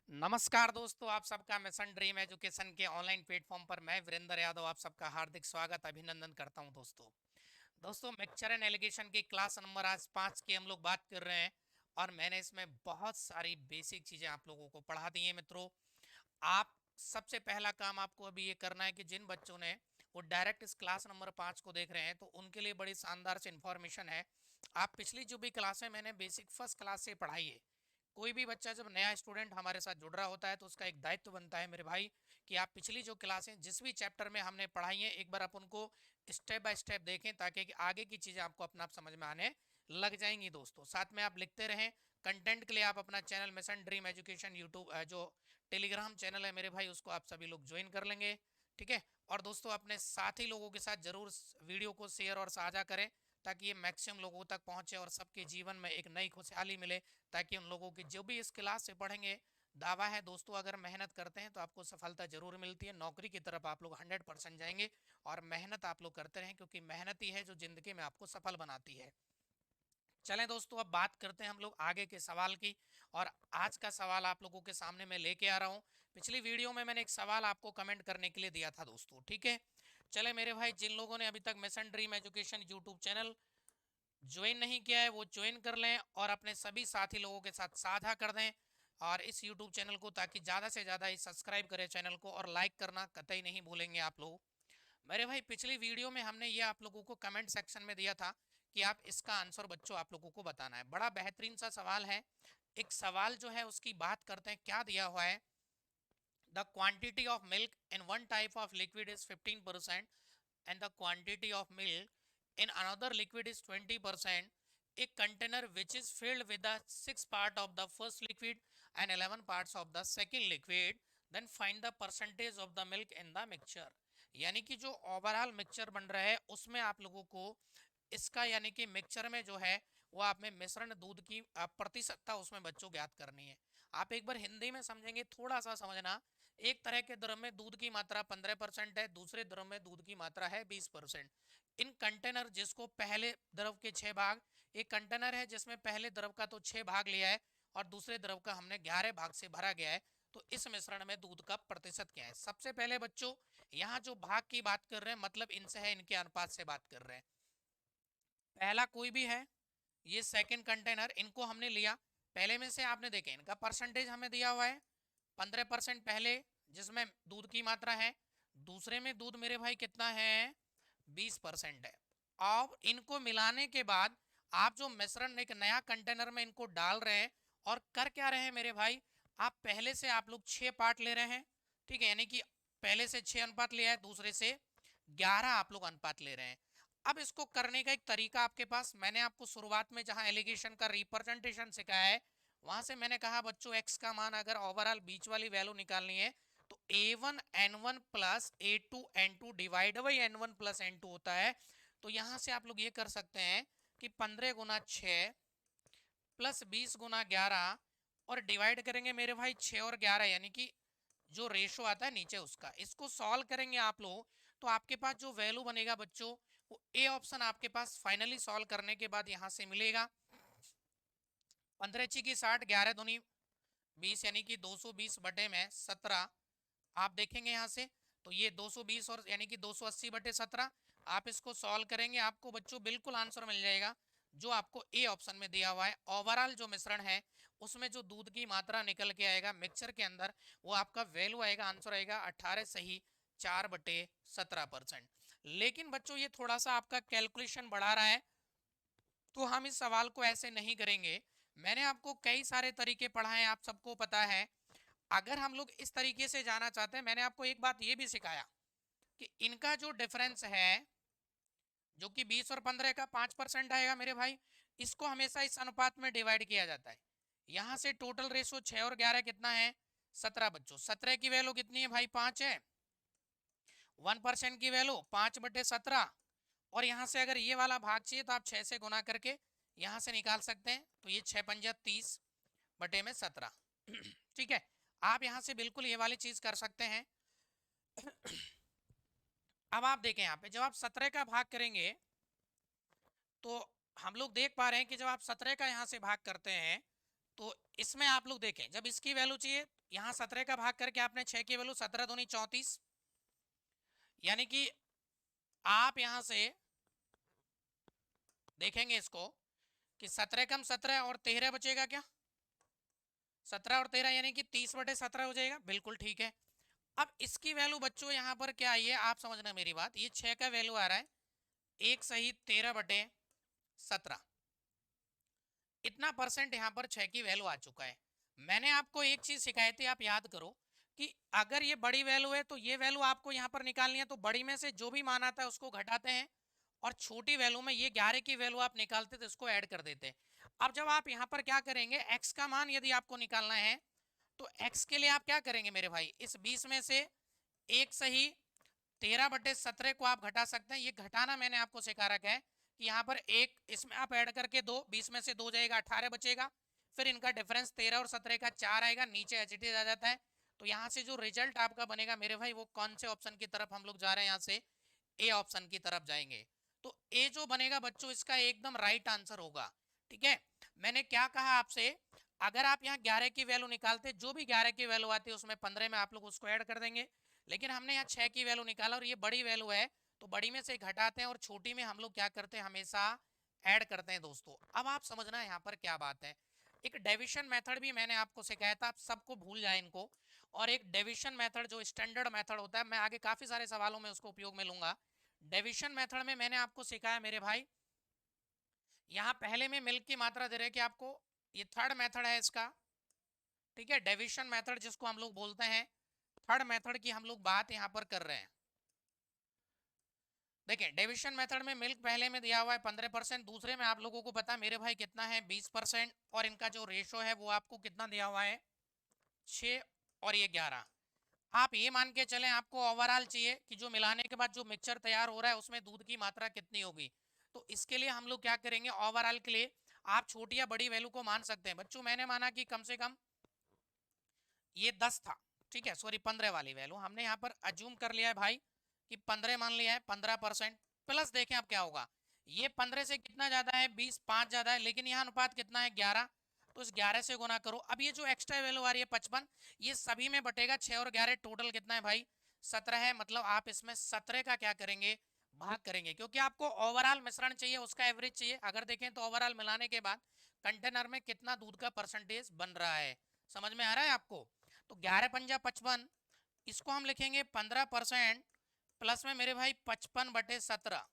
नमस्कार दोस्तों, आप सबका मिशन ड्रीम एजुकेशन के ऑनलाइन प्लेटफॉर्म पर मैं वीरेंद्र यादव आप सबका हार्दिक स्वागत अभिनंदन करता हूं। दोस्तों मिक्सचर एंड एलिगेशन की क्लास नंबर आज 5 की हम लोग बात कर रहे हैं और मैंने इसमें बहुत सारी बेसिक चीज़ें आप लोगों को पढ़ा दी हैं। मित्रों, आप सबसे पहला काम आपको अभी ये करना है कि जिन बच्चों ने वो डायरेक्ट इस क्लास नंबर 5 को देख रहे हैं तो उनके लिए बड़ी शानदार से इन्फॉर्मेशन है। आप पिछली जो भी क्लासें मैंने बेसिक फर्स्ट क्लास से पढ़ाई है, कोई भी बच्चा जब नया स्टूडेंट हमारे साथ जुड़ रहा होता है तो उसका एक दायित्व बनता है मेरे भाई कि आप पिछली जो क्लासें जिस भी चैप्टर में हमने पढ़ाई है एक बार आप उनको स्टेप बाय स्टेप देखें ताकि कि आगे की चीज़ें आपको अपना आप समझ में आने लग जाएंगी। दोस्तों साथ में आप लिखते रहें। कंटेंट के लिए आप अपना channel mission dream education YouTube जो टेलीग्राम चैनल है मेरे भाई उसको आप सभी लोग ज्वाइन कर लेंगे। ठीक है। और दोस्तों अपने साथी लोगों के साथ जरूर वीडियो को शेयर और साझा करें ताकि ये मैक्सिमम लोगों तक पहुंचे और सबके जीवन में एक नई खुशहाली मिले, ताकि उन लोगों की जो भी इस क्लास से पढ़ेंगे, दावा है दोस्तों अगर मेहनत करते हैं तो आपको सफलता जरूर मिलती है। नौकरी की तरफ आप लोग 100% जाएंगे और मेहनत आप लोग करते रहें क्योंकि मेहनत ही है जो जिंदगी में आपको सफल बनाती है। चलें दोस्तों, अब बात करते हैं हम लोग आगे के सवाल की। और आज का सवाल आप लोगों के सामने मैं लेके आ रहा हूँ। पिछली वीडियो में मैंने एक सवाल आपको कमेंट करने के लिए दिया था दोस्तों। ठीक है। चले मेरे भाई, जिन लोगों ने अभी तक mission dream education YouTube channel join नहीं किया है वो ज्वाइन कर लें और अपने सभी साथी लोगों के साथ साझा कर दें और इस यूट्यूब चैनल को, ताकि ज़्यादा से ज़्यादा सब्सक्राइब करें चैनल को और लाइक करना कतई नहीं भूलेंगे आप लोग। मेरे भाई पिछली वीडियो में हमने ये आप लोगों को कमेंट सेक्शन में दिया था कि आप इसका आंसर बच्चों आप लोगों को बताना है। बड़ा बेहतरीन सा सवाल है। एक सवाल जो है उसकी बात करते हैं। क्या दिया हुआ है? The quantity of milk in one type of liquid is 15% and the quantity of milk in another liquid is 20%. A container which is filled with the 6 part of the first liquid and 11 parts of the second liquid, then find the percentage of the milk in the mixture. यानी कि जो overall mixture बन रहा है उसमें आप लोगों को इसका यानी कि मिक्सचर में जो है वो आप में मिश्रण दूध की प्रतिशतता उसमें बच्चों ज्ञात करनी है। आप एक बार हिंदी में समझेंगे, थोड़ा सा समझना। एक तरह के द्रव में दूध की मात्रा 15% है, दूसरे द्रव में दूध की मात्रा है 20%। इन कंटेनर जिसको पहले द्रव के 6 भाग, एक कंटेनर है जिसमें पहले द्रव का तो 6 भाग लिया है और दूसरे द्रव का हमने 11 भाग से भरा गया है। तो इस मिश्रण में दूध का प्रतिशत क्या है? सबसे पहले बच्चों यहाँ जो भाग की बात कर रहे हैं मतलब इनसे है, इनके अनुपात से बात कर रहे हैं। पहला कोई भी है, ये सेकंड कंटेनर, इनको हमने लिया। पहले में से आपने देखे इनका परसेंटेज हमें दिया हुआ है 15% पहले जिसमें दूध की मात्रा है, दूसरे में दूध मेरे भाई कितना है? 20% है। अब इनको मिलाने के बाद आप जो मिश्रण एक नया कंटेनर में इनको डाल रहे हैं और कर क्या रहे हैं मेरे भाई? आप पहले से आप लोग 6 पार्ट ले रहे हैं। ठीक है, यानी कि पहले से 6 अनुपात लिया है, दूसरे से 11 आप लोग अनुपात ले रहे हैं। अब इसको करने का एक तरीका आपके पास, मैंने आपको शुरुआत में जहां एलिगेशन का रिप्रेजेंटेशन सिखाया है वहां से मैंने कहा बच्चों एक्स का मान अगर ओवरऑल बीच वाली वैल्यू निकालनी है तो a1n1 plus a2n2 divide by n1 plus n2 होता है। तो यहां से आप लोग ये कर सकते हैं कि 15 × 6 प्लस 20 × 11 और डिवाइड करेंगे मेरे भाई 6 और 11, यानी कि जो रेशो आता है नीचे उसका। इसको सॉल्व करेंगे आप लोग तो आपके पास जो वैल्यू बनेगा बच्चों वो ए ऑप्शन आपके पास फाइनली सॉल्व करने के बाद यहां से मिलेगा। 15×6 = 60, 11×2 = 20 यानी कि 220/17। आप देखेंगे यहाँ से तो ये 220 और यानी कि 280/17। आप इसको सॉल्व करेंगे आपको बच्चों बिल्कुल आंसर मिल जाएगा जो आपको ए ऑप्शन में दिया हुआ है। ओवरऑल जो मिश्रण है उसमें जो दूध की मात्रा निकल के आएगा मिक्सचर के अंदर वो आपका वैल्यू आएगा, आंसर आएगा 18 सही 4/17%। लेकिन बच्चों ये थोड़ा सा आपका कैलकुलेशन बढ़ा रहा है तो हम इस सवाल को ऐसे नहीं करेंगे। मैंने आपको कई सारे तरीके पढ़ाए, आप सबको पता है। अगर हम लोग इस तरीके से जाना चाहते हैं, मैंने आपको एक बात ये भी सिखाया कि इनका जो डिफरेंस है जो कि 20 और 15 का 5% आएगा मेरे भाई, इसको हमेशा इस अनुपात में डिवाइड किया जाता है। यहां से टोटल रेशो 6 और 11 कितना है? 17 बच्चों। 17 की वैल्यू कितनी है भाई? 5 है। 1% की वैल्यू 5/17। और यहां से अगर ये वाला भाग चाहिए तो आप 6 से गुना करके यहां से निकाल सकते हैं। तो ये 6×5 = 30/17। ठीक है, आप यहां से बिल्कुल ये वाली चीज कर सकते हैं। अब आप देखें यहाँ पे जब आप 17 का भाग करेंगे तो हम लोग देख पा रहे हैं कि जब आप 17 का यहाँ से भाग करते हैं तो इसमें आप लोग देखें, जब इसकी वैल्यू चाहिए, यहाँ 17 का भाग करके आपने 6 की वैल्यू 17 दूनी 34, यानी कि आप यहां से देखेंगे इसको कि 17 कम 17 और 13 बचेगा क्या, 17 और 13 यानी कि 30/17 हो जाएगा, बिल्कुल ठीक है। अब इसकी वैल्यू बच्चों यहाँ पर क्या आई है, आप समझना मेरी बात, ये 6 का वैल्यू आ रहा है 1 सही 13/17, इतना परसेंट यहाँ पर 6 की वैल्यू आ चुका है। मैंने आपको एक चीज सिखाई थी, आप याद करो कि अगर ये बड़ी वैल्यू है तो ये वैल्यू आपको यहाँ पर निकालनी है, तो बड़ी में से जो भी मान आता है उसको घटाते हैं, और छोटी वैल्यू में ये 11 की वैल्यू आप निकालते तो इसको ऐड कर देते। अब जब आप यहाँ पर क्या करेंगे, x का मान यदि आपको निकालना है तो x के लिए आप क्या करेंगे मेरे भाई, इस 20 में से एक सही 13/17 को आप घटा सकते हैं। ये घटाना मैंने आपको सिखा रखा है कि यहाँ पर एक इसमें आप ऐड करके दो, 20 में से 2 जाएगा 18 बचेगा, फिर इनका डिफरेंस 13 और 17 का 4 आएगा, नीचे एच इट इज आ जाता है। तो यहाँ से जो रिजल्ट आपका बनेगा मेरे भाई, वो कौन से ऑप्शन की तरफ हम लोग जा रहे हैं, यहाँ से ए ऑप्शन की तरफ जाएंगे। तो ए जो बनेगा बच्चों इसका एकदम राइट आंसर होगा। ठीक है, मैंने क्या कहा आपसे, अगर आप यहाँ 11 की वैल्यू निकालते, जो भी 11 की वैल्यू आती है उसमें 15 में आप लोग उसको ऐड कर देंगे, लेकिन हमने यहाँ 6 की वैल्यू निकाला और ये बड़ी वैल्यू है, तो बड़ी में से घटाते हैं और छोटी में हम लोग क्या करते हैं, हमेशा ऐड करते हैं दोस्तों। अब आप समझना यहाँ पर क्या बात है, एक डेविशन मेथड भी मैंने आपको सिखाया था, आप सबको भूल जाए इनको, और एक डेविशन मेथड जो स्टैंडर्ड मेथड होता है, मैं आगे काफी सारे सवालों में उसको उपयोग में लूंगा। डेविशन मेथड में मैंने आपको सिखाया मेरे भाई, यहाँ पहले में मिल्क की मात्रा दे रहे हैं कि आपको, ये थर्ड मेथड है इसका, ठीक है, डेविशन मेथड जिसको हम लोग बोलते हैं, थर्ड मेथड की हम लोग बात यहाँ पर कर रहे हैं। देखिए डेविशन मेथड में मिल्क पहले में दिया हुआ है 15%, दूसरे में आप लोगों को पता है मेरे भाई कितना है 20%, और इनका जो रेशो है वो आपको कितना दिया हुआ है 6 और ये 11। आप ये मान के चलें आपको ओवरऑल चाहिए कि जो मिलाने के बाद जो मिक्सचर तैयार हो रहा है उसमें दूध की मात्रा कितनी होगी। तो इसके लिए हम लोग क्या करेंगे, ओवरऑल के लिए आप छोटी या बड़ी वैल्यू को मान सकते हैं। बच्चों मैंने माना कि कम से कम ये 10 था, ठीक है, सॉरी 15 वाली वैल्यू हमने यहाँ पर अज्यूम कर लिया है भाई कि 15 मान लिया है, 15% प्लस देखें अब क्या होगा, ये 15 से कितना ज्यादा है 20, 5 ज्यादा है, लेकिन यहाँ अनुपात कितना है 11, तो इस 11 से गुना करो। अब ये जो एक्स्ट्रा वैल्यू आ रही है 55, ये सभी में बटेगा, 6 और 11 टोटल कितना है भाई 17 है, मतलब आप इसमें 17 का क्या करेंगे भाग करेंगे, क्योंकि आपको ओवरऑल मिश्रण चाहिए, उसका एवरेज चाहिए। अगर देखें तो ओवरऑल मिलाने के बाद कंटेनर में कितना दूध का परसेंटेज बन रहा है, समझ में आ रहा है आपको। तो 11 पंजा 55, इसको हम लिखेंगे 15% प्लस में मेरे भाई 55/17,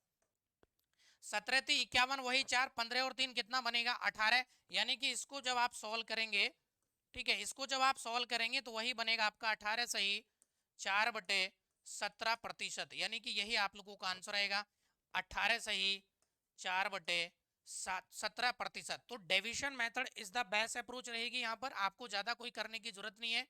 17 थी 51, वही 4, 15 और 3 कितना बनेगा 18, यानी कि इसको जब आप सॉल्व करेंगे, ठीक है, इसको जब आप सॉल्व करेंगे तो वही बनेगा आपका 18 सही 4/17%, यानी कि यही आप लोगों का आंसर आएगा 18 सही 4/17%। तो deviation method is the best approach रहेगी, यहाँ पर आपको ज़्यादा कोई करने की जरूरत नहीं है,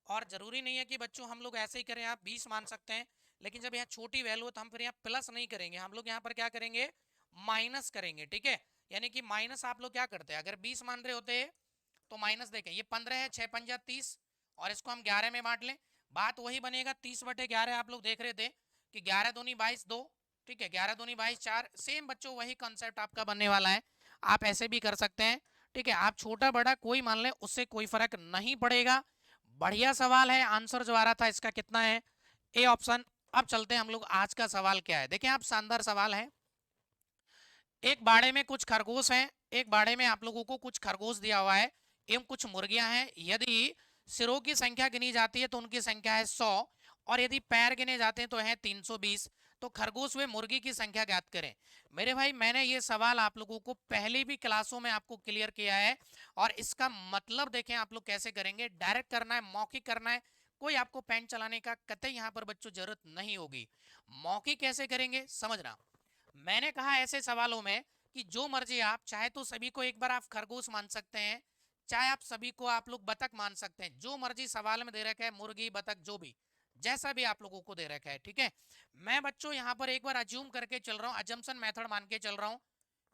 और ज़रूरी नहीं है कि बच्चों हम लोग ऐसे ही करें, आप 20 मान सकते हैं, लेकिन जब यहाँ छोटी वैल्यू है तो हम फिर यहाँ प्लस नहीं करेंगे, हम लोग यहाँ पर क्या करेंगे माइनस करेंगे, ठीक है। यानी कि माइनस आप लोग क्या करते हैं, अगर 20 मान रहे होते हैं तो माइनस देखें, ये 15 है, 6 पंजा 30, और इसको हम 11 में बांट लें, बात वही बनेगा 30/11। आप लोग देख रहे थे कि 11 दूनी 22 2, ठीक है, 11 दूनी 22 4, सेम बच्चों वही कंसेप्ट आपका बनने वाला है, आप ऐसे भी कर सकते हैं, ठीक है, आप छोटा बड़ा कोई मान लें उससे कोई फर्क नहीं पड़ेगा। बढ़िया सवाल है, आंसर जो आ रहा था इसका कितना है ए ऑप्शन। अब चलते हैं हम लोग आज का सवाल क्या है, देखें आप शानदार सवाल है। एक बाड़े में कुछ खरगोश हैं, एक बाड़े में आप लोगों को कुछ खरगोश दिया हुआ है एवं कुछ मुर्गियां हैं, यदि सिरों की संख्या गिनी जाती है तो उनकी संख्या है 100, और यदि पैर गिने जाते हैं तो है 320, तो खरगोश व मुर्गी की संख्या ज्ञात करें। मेरे भाई मैंने ये सवाल आप लोगों को पहले भी क्लासों में आपको क्लियर किया है, और इसका मतलब देखें आप लोग कैसे करेंगे, डायरेक्ट करना है, मौखिक करना है, कोई आपको पेन चलाने का कतई यहाँ पर बच्चों जरूरत नहीं होगी। मौखिक कैसे करेंगे समझना, मैंने कहा ऐसे सवालों में कि जो मर्जी आप चाहे तो सभी को एक बार आप खरगोश मान सकते हैं, चाहे आप सभी को आप लोग बतख मान सकते हैं, जो मर्जी सवाल में दे रखा है, मुर्गी बतख जो भी जैसा भी आप लोगों को दे रखा है, ठीक है। मैं बच्चों यहाँ पर एक बार अज्यूम करके चल रहा हूँ, अजम्पशन मेथड मान के चल रहा हूँ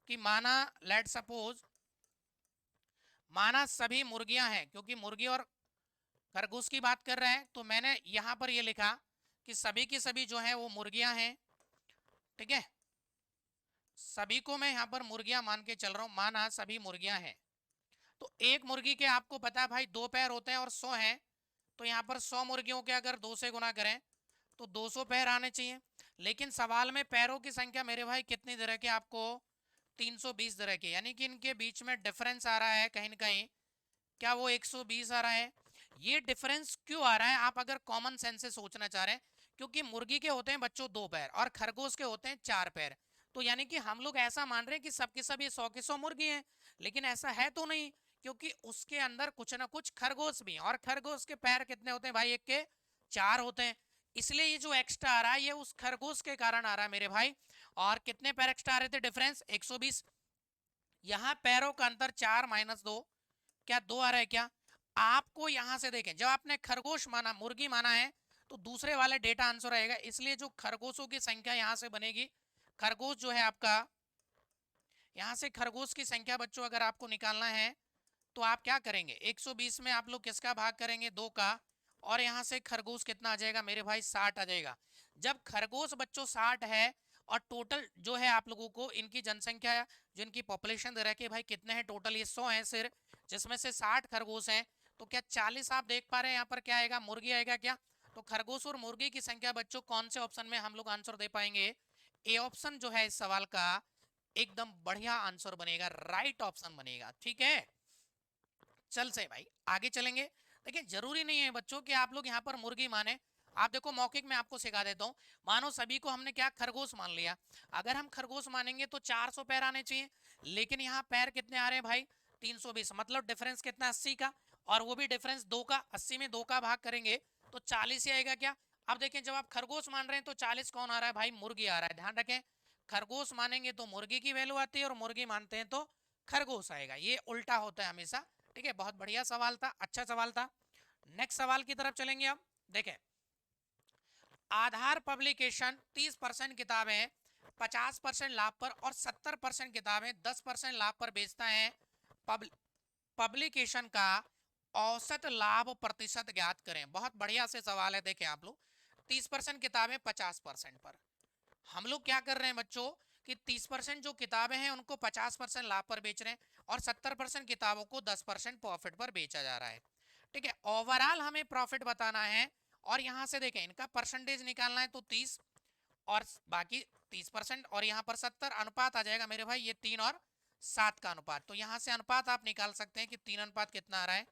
कि माना लेट सपोज, माना सभी मुर्गियां हैं, क्योंकि मुर्गी और खरगोश की बात कर रहे हैं, तो मैंने यहाँ पर ये लिखा कि सभी की सभी जो है वो मुर्गियां हैं, ठीक है, सभी को मैं यहाँ पर मुर्गियां मान के चल रहा हूं, माना सभी मुर्गियां हैं। तो एक मुर्गी के आपको पता है भाई 2 पैर होते हैं और 100 हैं, तो यहाँ पर 100 मुर्गियों के अगर 2 से गुना करें तो 200 पैर आने चाहिए। लेकिन सवाल में पैरों की संख्या मेरे भाई कितनी दे रखे आपको, 320 दे रखे, यानी कि इनके बीच में डिफरेंस आ रहा है कहीं ना कहीं, क्या वो 120 आ रहा है। ये डिफरेंस क्यों आ रहा है, आप अगर कॉमन सेंस से सोचना चाह रहे हैं, क्योंकि मुर्गी के होते हैं बच्चों 2 पैर और खरगोश के होते हैं 4 पैर। तो यानी कि हम लोग ऐसा मान रहे हैं कि सबके सब ये 100 के 100 मुर्गी हैं, लेकिन ऐसा है तो नहीं, क्योंकि उसके अंदर कुछ ना कुछ खरगोश भी हैं, और खरगोश के पैर कितने होते हैं भाई, एक के 4 होते हैं। इसलिए ये जो एक्स्ट्रा आ रहा है ये उस खरगोश के कारण आ रहा है मेरे भाई। और कितने पैर एक्स्ट्रा आ रहे थे, डिफरेंस 120। यहाँ पैरों का अंतर 4 माइनस 2, क्या 2 आ रहा है क्या। आपको यहां से देखें, जब आपने खरगोश माना, मुर्गी माना है, तो दूसरे वाले डेटा आंसर आएगा, इसलिए जो खरगोशों की संख्या यहां से बनेगी, खरगोश जो है आपका, यहां से खरगोश की संख्या बच्चों अगर आपको निकालना है तो आप क्या करेंगे, 120 में आप लोग किसका भाग करेंगे, 2 का, और यहां से खरगोश कितना आ जाएगा मेरे भाई, 60 आ जाएगा। जब खरगोश बच्चों 60 है और टोटल जो है आप लोगों को इनकी जनसंख्या, जो इनकी पॉपुलेशन दे रखी है भाई कितने हैं टोटल, ये 100 है सिर्फ, जिसमें से 60 खरगोश हैं, तो क्या 40 आप देख पा रहे हैं यहाँ पर क्या आएगा, मुर्गी आएगा क्या। तो खरगोश और मुर्गी की संख्या बच्चों कौन से ऑप्शन में हम लोग आंसर दे पाएंगे, ए ऑप्शन जो है इस सवाल का एकदम बढ़िया आंसर बनेगा, राइट ऑप्शन बनेगा। ठीक है, चल से भाई आगे चलेंगे। देखिए जरूरी नहीं है बच्चों कि आप लोग यहाँ पर मुर्गी माने, आप देखो मौखिक में आपको सिखा देता हूँ। मानो सभी को हमने क्या खरगोश मान लिया, अगर हम खरगोश मानेंगे तो 400 पैर आने चाहिए, लेकिन यहाँ पैर कितने आ रहे हैं भाई, 320, मतलब डिफरेंस कितना 80 का, और वो भी डिफरेंस 2 का, 80 में 2 का भाग करेंगे तो 40 ही आएगा क्या। अब देखें जब आप खरगोश मान रहे हैं तो 40 कौन आ रहा है भाई, मुर्गी आ रहा है, ध्यान रखें, खरगोश मानेंगे तो मुर्गी की वैल्यू आती है और मुर्गी मानते हैं तो खरगोश आएगा, ये उल्टा होता है हमेशा। ठीक है, बहुत बढ़िया सवाल था, अच्छा सवाल था। नेक्स्ट सवाल की तरफ चलेंगे अब। देखें, आधार पब्लिकेशन 30% किताबें 50% लाभ पर और 70% किताबें 10% लाभ पर बेचता है, पब्लिकेशन का औसत लाभ प्रतिशत ज्ञात करें। बहुत बढ़िया से सवाल है, देखें आप लोग, 30% किताबें 50% पर, हम लोग क्या कर रहे हैं बच्चों कि 30% जो किताबें हैं उनको 50% लाभ पर बेच रहे हैं, और 70% किताबों को 10% प्रॉफिट पर बेचा जा रहा है। ठीक है, ओवरऑल हमें प्रॉफिट बताना है, और यहां से देखें इनका परसेंटेज निकालना है तो 30 और बाकी 30%, और यहाँ पर 70, अनुपात आ जाएगा मेरे भाई ये 3 और 7 का अनुपात। तो यहाँ से अनुपात आप निकाल सकते हैं कि 3 अनुपात कितना आ रहा है,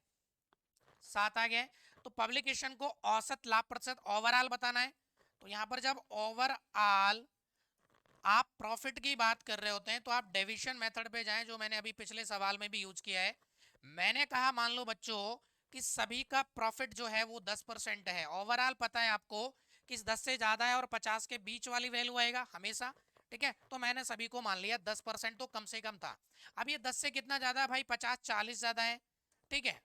7 आ गया है। तो पब्लिकेशन को औसत लाभ प्रतिशत ओवरऑल बताना है, तो यहाँ पर जब ओवरऑल आप प्रॉफिट की बात कर रहे होते हैं तो आप डेविएशन मेथड पे जाएं, जो मैंने अभी पिछले सवाल में भी यूज किया है। मैंने कहा मान लो बच्चों कि सभी का प्रॉफिट जो है वो 10% है, ओवरऑल पता है आपको कि 10 से ज्यादा है और 50 के बीच वाली वैल्यू आएगा हमेशा। ठीक है, तो मैंने सभी को मान लिया 10% तो कम से कम था। अब ये 10 से कितना ज्यादा है भाई, 50, 40 ज्यादा है। ठीक है,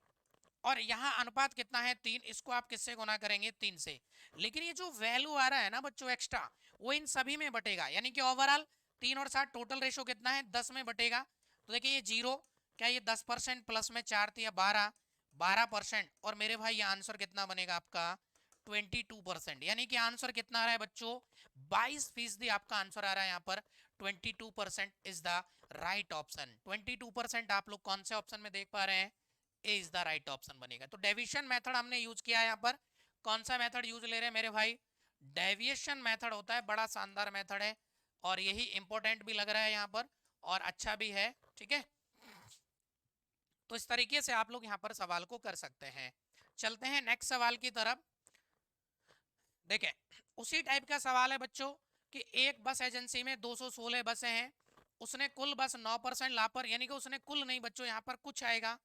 और यहाँ अनुपात कितना है 3, इसको आप किससे गुना करेंगे, 3 से। लेकिन ये जो वैल्यू आ रहा है ना बच्चों एक्स्ट्रा, वो इन सभी में बटेगा, यानी कि ओवरऑल 3 और 7 टोटल रेशो कितना है, 10 में बटेगा। तो देखिए ये जीरो, क्या ये 10% प्लस में 4 थी या 12, 12%, और मेरे भाई ये आंसर कितना बनेगा आपका 22%, यानी कि आंसर कितना आ रहा है बच्चों 22% आपका आंसर आ रहा है यहाँ पर। 22% इज द राइट ऑप्शन। 22% आप लोग कौन से ऑप्शन में देख पा रहे हैं, ए इज द राइट ऑप्शन बनेगा। तो डेविएशन मेथड हमने यूज किया है यहाँ पर। कौन सा मेथड यूज ले रहे हैं मेरे भाई, डेविएशन मेथड होता है, बड़ा शानदार मेथड है, और यही इंपॉर्टेंट भी लग रहा है यहाँ पर, और अच्छा भी है। ठीक है, तो इस तरीके से आप लोग यहाँ पर सवाल को कर सकते हैं। चलते हैं नेक्स्ट सवाल की तरफ। देखें, उसी टाइप का सवाल है बच्चों कि एक बस एजेंसी में 216 बसें हैं, उसने कुल बस 9% लाभ पर, यानी कि उसने कुल नहीं बच्चों, यहाँ पर कुछ आएगा,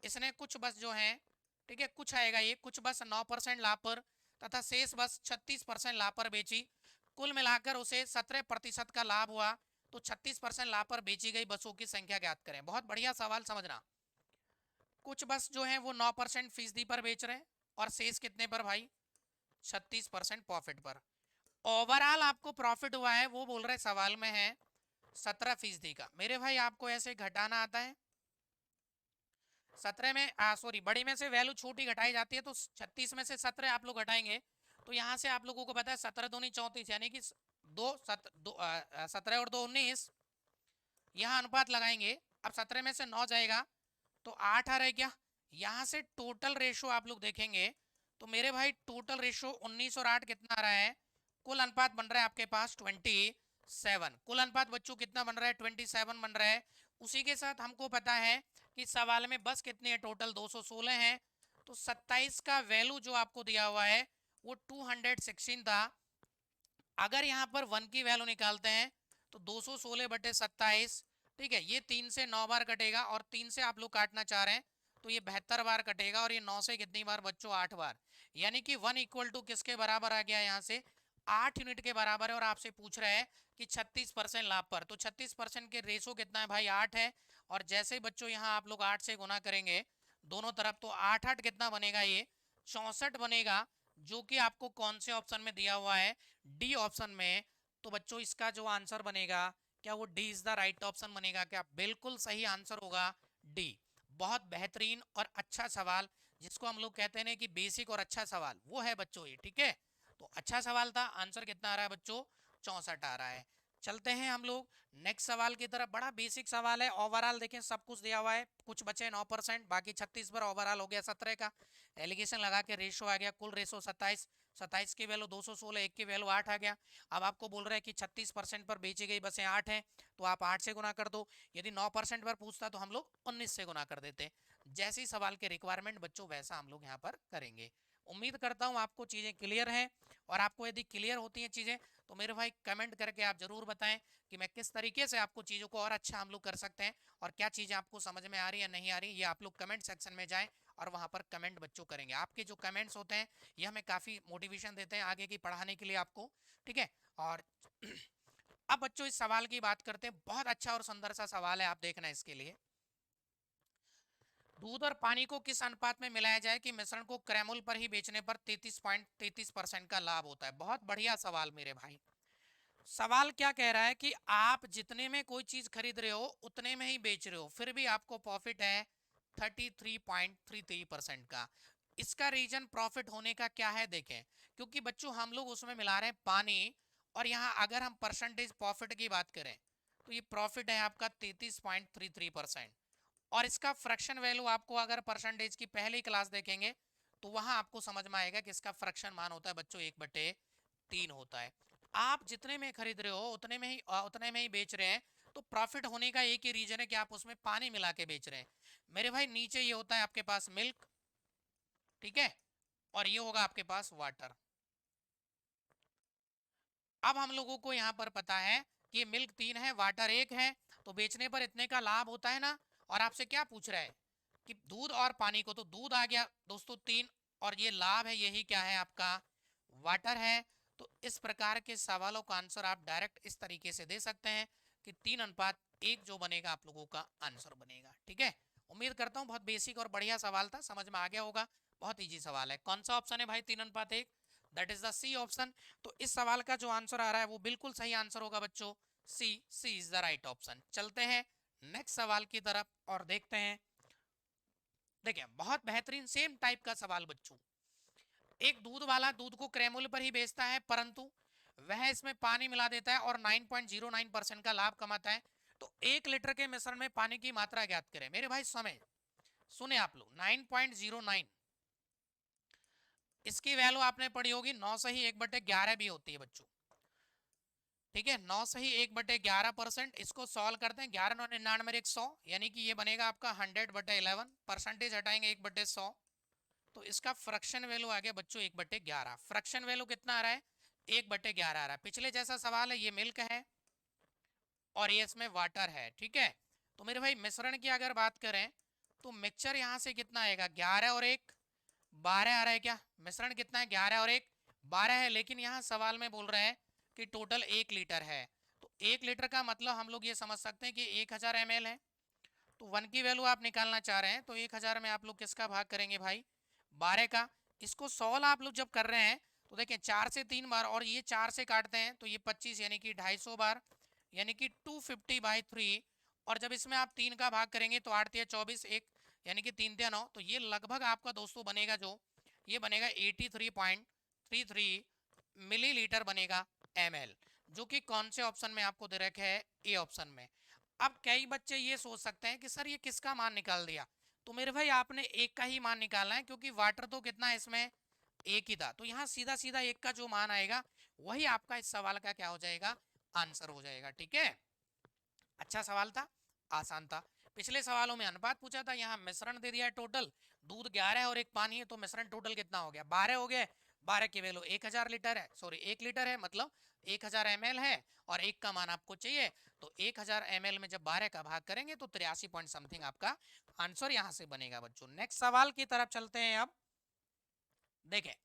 इसने कुछ बस जो है, ठीक है कुछ आएगा, ये कुछ बस 9% लाभ पर तथा शेष बस 36% लाभ पर बेची, कुल मिलाकर उसे 17% का लाभ हुआ, तो 36% लाभ पर बेची गई बसों की संख्या ज्ञात करें। बहुत बढ़िया सवाल, समझना, कुछ बस जो है वो 9% फीसदी पर बेच रहे हैं, और शेष कितने पर भाई, 36% प्रॉफिट पर। ओवरऑल आपको प्रॉफिट हुआ है वो बोल रहे सवाल में है 17% का। मेरे भाई आपको ऐसे घटाना आता है, 17 में सॉरी बड़ी में से वैल्यू छोटी घटाई जाती है, तो 36 में से 17 आप लोग घटाएंगे, तो यहाँ से आप लोगों को पता है 17 दूनी 34, यानी कि 17 और 2 19, यहाँ अनुपात लगाएंगे। अब 17 में से 9 जाएगा तो 8 आ रहा है क्या। यहाँ से टोटल रेशो आप लोग देखेंगे तो मेरे भाई टोटल रेशो 19 और 8 कितना आ रहा है, कुल अनुपात बन रहा है आपके पास 27। कुल अनुपात बच्चों कितना बन रहा है, 27 बन रहा है। उसी के साथ हमको पता है कि सवाल में बस कितनी है, टोटल 216 है। तो 27 का वैल्यू जो आपको दिया हुआ है वो 216 था। अगर यहाँ पर 1 की वैल्यू निकालते हैं तो 216/27, ठीक है, ये 3 से 9 बार कटेगा और 3 से आप लोग काटना चाह रहे हैं तो ये 72 बार कटेगा, और ये 9 से कितनी बार बच्चों, 8 बार। यानी कि 1 इक्वल टू किसके बराबर आ गया, यहाँ से 8 यूनिट के बराबर है। और आपसे पूछ रहा है कि 36% लाभ पर, तो 36% के रेशो कितना है भाई, 8 है। और जैसे ही बच्चों यहाँ आप लोग 8 से गुना करेंगे दोनों तरफ तो 8 8 कितना बनेगा, ये 64 बनेगा, जो कि आपको कौन से ऑप्शन में दिया हुआ है, डी ऑप्शन में। तो बच्चों इसका जो आंसर बनेगा, क्या वो D is the right option बनेगा क्या, बिल्कुल सही आंसर होगा डी। बहुत बेहतरीन और अच्छा सवाल, जिसको हम लोग कहते हैं कि बेसिक और अच्छा सवाल, वो है बच्चों ये, ठीक है। तो अच्छा सवाल था। आंसर कितना आ रहा है बच्चों, 64 आ रहा है। चलते हैं हम लोग नेक्स्ट सवाल की तरफ। बड़ा बेसिक सवाल है। ओवरऑल देखें सब कुछ दिया हुआ है, कुछ बचे 9%, बाकी 36 पर ओवरऑल हो गया 17 का। एलिगेशन लगा के रेशो आ गया, कुल रेशो 27, 27 की वैल्यू 216, एक की वैल्यू 8 आ गया। अब आपको बोल रहा है कि 36% पर बेची गई बसें 8 हैं, तो आप 8 से गुना कर दो। यदि 9% पर पूछता तो हम लोग 19 से गुना कर देते। जैसी सवाल के रिक्वायरमेंट बच्चों वैसा हम लोग यहाँ पर करेंगे। उम्मीद करता हूँ आपको चीज़ें क्लियर हैं। और आपको यदि क्लियर होती हैं चीज़ें तो मेरे भाई कमेंट करके आप ज़रूर बताएं कि मैं किस तरीके से आपको चीज़ों को और अच्छा हम लोग कर सकते हैं, और क्या चीज़ें आपको समझ में आ रही है नहीं आ रही, ये आप लोग कमेंट सेक्शन में जाएं और वहाँ पर कमेंट बच्चों करेंगे। आपके जो कमेंट्स होते हैं ये हमें काफ़ी मोटिवेशन देते हैं आगे की पढ़ाने के लिए आपको, ठीक है। और अब बच्चों इस सवाल की बात करते हैं। बहुत अच्छा और सुंदर सा सवाल है, आप देखना इसके लिए। दूध और पानी को किस अनुपात में मिलाया जाए कि मिश्रण को क्रैमुल पर ही बेचने पर 33.33% का लाभ होता है। बहुत बढ़िया सवाल मेरे भाई। सवाल क्या कह रहा है कि आप जितने में कोई चीज खरीद रहे हो उतने में ही बेच रहे हो, फिर भी आपको प्रॉफिट है 33.33% का। इसका रीजन प्रॉफिट होने का क्या है, देखें। क्योंकि बच्चों हम लोग उसमें मिला रहे हैं पानी, और यहाँ अगर हम परसेंटेज प्रॉफिट की बात करें तो ये प्रॉफिट है आपका 33.33%। और इसका फ्रैक्शन वैल्यू आपको अगर परसेंटेज की पहली क्लास देखेंगे तो वहां आपको समझ में आएगा कि इसका फ्रैक्शन मान होता है बच्चों 1/3 होता है। आप जितने में खरीद रहे हो उतने में ही बेच रहे हैं, तो प्रॉफिट होने का एक ही रीजन है कि आप उसमें पानी मिला के बेच रहे हैं। मेरे भाई नीचे ये होता है आपके पास मिल्क, ठीक है, और ये होगा आपके पास वाटर। अब हम लोगों को यहाँ पर पता है कि ये मिल्क 3 है, वाटर 1 है, तो बेचने पर इतने का लाभ होता है ना। और आपसे क्या पूछ रहा है कि दूध और पानी को, तो दूध आ गया दोस्तों 3, और ये लाभ है यही क्या है आपका, वाटर है। तो इस प्रकार के सवालों का आंसर आप डायरेक्ट इस तरीके से दे सकते हैं कि 3:1 जो बनेगा आप लोगों का आंसर बनेगा, ठीक है। उम्मीद करता हूँ बहुत बेसिक और बढ़िया सवाल था, समझ में आ गया होगा। बहुत इजी सवाल है। कौन सा ऑप्शन है भाई 3:1, that is the C option. तो इस सवाल का जो आंसर आ रहा है वो बिल्कुल सही आंसर होगा बच्चों, सी, सी इज द राइट ऑप्शन। चलते हैं नेक्स्ट सवाल की तरफ और देखते हैं। देखिए बहुत बेहतरीन सेम टाइप का सवाल बच्चों। एक दूध वाला दूध को क्रैमुल पर ही बेचता है, परंतु वह इसमें पानी मिला देता है और 9.09% का लाभ कमाता है। तो 1 लीटर के मिश्रण में पानी की मात्रा ज्ञात करें। मेरे भाई समय सुने आप लोग, 9.09, इसकी वैल्यू आपने पढ़ी होगी, 9 से ही 1/11 भी होती है बच्चों, ठीक है। 9 से ही 1/11%। इसको सॉल्व करते हैं, 11 9 99 100, यानी कि ये बनेगा आपका 100/11। परसेंटेज हटाएंगे 1/100, तो इसका फ्रैक्शन वैल्यू आ गया बच्चों 1/11। फ्रैक्शन वैल्यू कितना आ रहा है, 1/11 आ रहा है। पिछले जैसा सवाल है, ये मिल्क है और ये इसमें वाटर है, ठीक है। तो मेरे भाई मिश्रण की अगर बात करें तो मिक्सचर यहाँ से कितना आएगा, 11 और 1 12 आ रहा है क्या। मिश्रण कितना है, 11 और 1 12 है, लेकिन यहाँ सवाल में बोल रहे हैं कि टोटल 1 लीटर है। तो 1 लीटर का मतलब हम लोग ये समझ सकते हैं कि 1000 ml है। तो 1 की वैल्यू आप निकालना चाह रहे हैं तो 1000 में आप लोग किसका भाग करेंगे भाई, 12 का। इसको 16 आप लोग जब कर रहे हैं तो देखें 4 से 3 बार, और ये 4 से काटते हैं तो ये 25, यानी कि 250 बार, यानी कि 250/3। और जब इसमें आप 3 का भाग करेंगे तो 8 या 24, एक यानी कि 3 या 9, तो ये लगभग आपका दोस्तों बनेगा जो, ये बनेगा 83.33 मिलीलीटर बनेगा ml, जो कि कौन से ऑप्शन में आपको दे रखा है, ए ऑप्शन में। अब कई बच्चे ये सोच सकते हैं कि सर ये किसका मान निकाल दिया। तो मेरे भाई आपने एक का ही मान निकालना है, क्योंकि वाटर तो कितना है इसमें, एक ही था। तो यहाँ सीधा सीधा एक का जो मान आएगा वही आपका इस सवाल का क्या हो जाएगा, आंसर हो जाएगा। ठीक है, अच्छा सवाल था, आसान था। पिछले सवालों में अनुपात पूछा था, यहाँ मिश्रण दे दिया है टोटल। दूध 11 है और एक पानी है, तो मिश्रण टोटल कितना हो गया, 12 हो गया। 12 की वैल्यू 1000 लीटर है, सॉरी 1 लीटर है, मतलब 1000 ml है। और एक का मान आपको चाहिए, तो 1000 ml में जब 12 का भाग करेंगे तो 83 पॉइंट समथिंग आपका आंसर यहाँ से बनेगा बच्चों। नेक्स्ट सवाल की तरफ चलते हैं। अब देखें,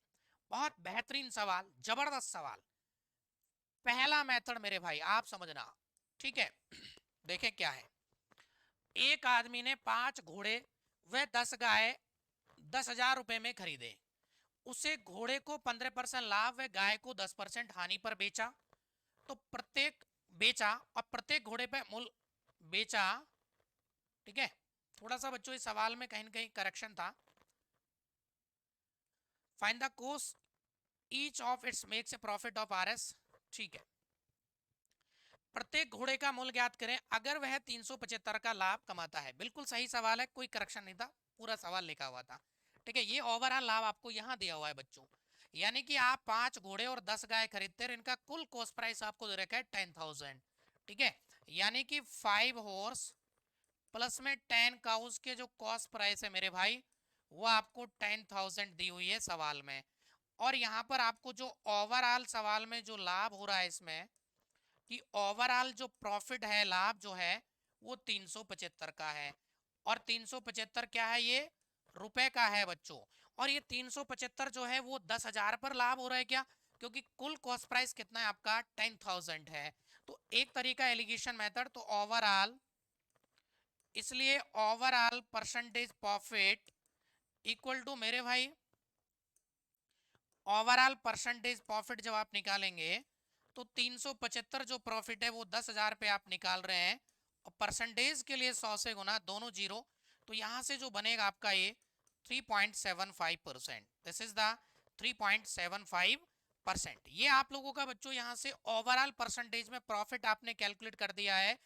बहुत बेहतरीन सवाल, जबरदस्त सवाल। पहला मेथड मेरे भाई आप समझना, ठीक है। देखें क्या है, एक आदमी ने 5 घोड़े व 10 गाय 10,000 रुपए में खरीदे। उसे घोड़े को 15% लाभ व गाय को 10% हानि पर बेचा। तो प्रत्येक बेचा और प्रत्येक घोड़े पे मूल्य बेचा। ठीक है, थोड़ा सा बच्चों इस सवाल में कहीं ना कहीं करेक्शन था। Find the cost each of its makes a profit of RS। ठीक है, प्रत्येक घोड़े का मूल्य ज्ञात करें अगर वह 375 का लाभ कमाता है। बिल्कुल सही सवाल है, कोई करेक्शन नहीं था, पूरा सवाल लिखा हुआ था। ठीक है, ये ओवरऑल लाभ आपको यहाँ दिया हुआ है बच्चों। यानी कि आप 5 घोड़े और 10 गाय खरीदते हैं, इनका कुल कॉस्ट प्राइस आपको दे रखा है 10,000। ठीक है, यानी कि 5 हॉर्स प्लस में 10 काउस के जो कॉस्ट प्राइस है मेरे भाई, वो आपको 10,000 दी हुई है सवाल में। और यहाँ पर आपको जो ओवरऑल सवाल में जो लाभ हो रहा है इसमें, कि ओवरऑल जो प्रॉफिट है, लाभ जो है, वो 375 का है। और 375 क्या है, ये रुपए का है बच्चों। और ये 375 जो है वो 10,000 पर लाभ हो रहा है क्या, क्योंकि कुल कॉस्ट प्राइस कितना है आपका 10,000 है। तो एक तरीका एलिगेशन मेथड, तो ओवरऑल, इसलिए overall percentage profit equal to मेरे भाई, ओवरऑल परसेंटेज प्रॉफिट जब आप निकालेंगे तो 375 जो प्रॉफिट है वो 10,000 पे आप निकाल रहे हैं, और परसेंटेज के लिए 100 से गुना, दोनों जीरो। तो यहाँ से जो बनेगा आपका ये 3.75%, दिस इज द 3.75%। ये आप लोगों का बच्चों यहाँ से ओवरऑल परसेंटेज में प्रॉफिट आपने कैलकुलेट कर दिया है।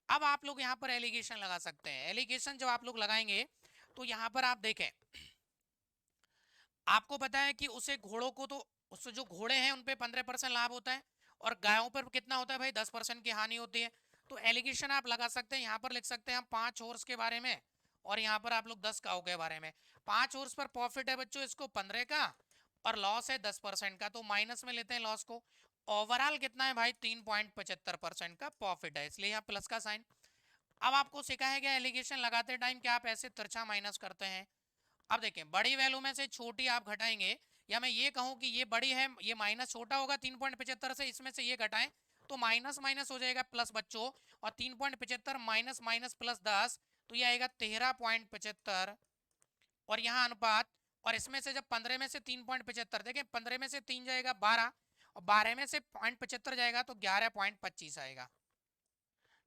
अब आप लोग यहाँ पर एलिगेशन लगा सकते हैं। एलिगेशन जब आप लोग लगाएंगे तो यहाँ पर आप देखें, आपको पता है कि उसे घोड़ों को, तो उससे जो घोड़े हैं उन पे 15% लाभ होता है, और गायों पर कितना होता है भाई, 10% की हानि होती है। तो एलिगेशन आप लगा सकते हैं, यहाँ पर लिख सकते हैं हम 5 हॉर्स के बारे में, और यहाँ पर आप लोग 10 काऊ के बारे में। 5 हॉर्स पर प्रॉफिट है बच्चों इसको 15 का, और लॉस है 10% का, तो माइनस में लेते हैं लॉस को। ओवरऑल कितना है भाई, 3.75% का प्रॉफिट है, इसलिए यहाँ प्लस का साइन। अब आपको सिखाया गया एलिगेशन लगाते टाइम कि आप ऐसे तिरछा माइनस करते हैं। अब देखें, बड़ी वैल्यू में से छोटी आप घटाएंगे, या मैं ये कहूं कि ये बड़ी है, ये माइनस छोटा होगा 3.75 से, इसमें से ये घटाएं तो माइनस माइनस हो जाएगा प्लस बच्चों। और 3.75 माइनस माइनस प्लस 10, तो ये आएगा 13.75। और यहाँ अनुपात, और इसमें से जब 15 में से 3.75, देखें 15 में से 3 जाएगा 12, और 12 में से 0.75 जाएगा तो 11.25 आएगा।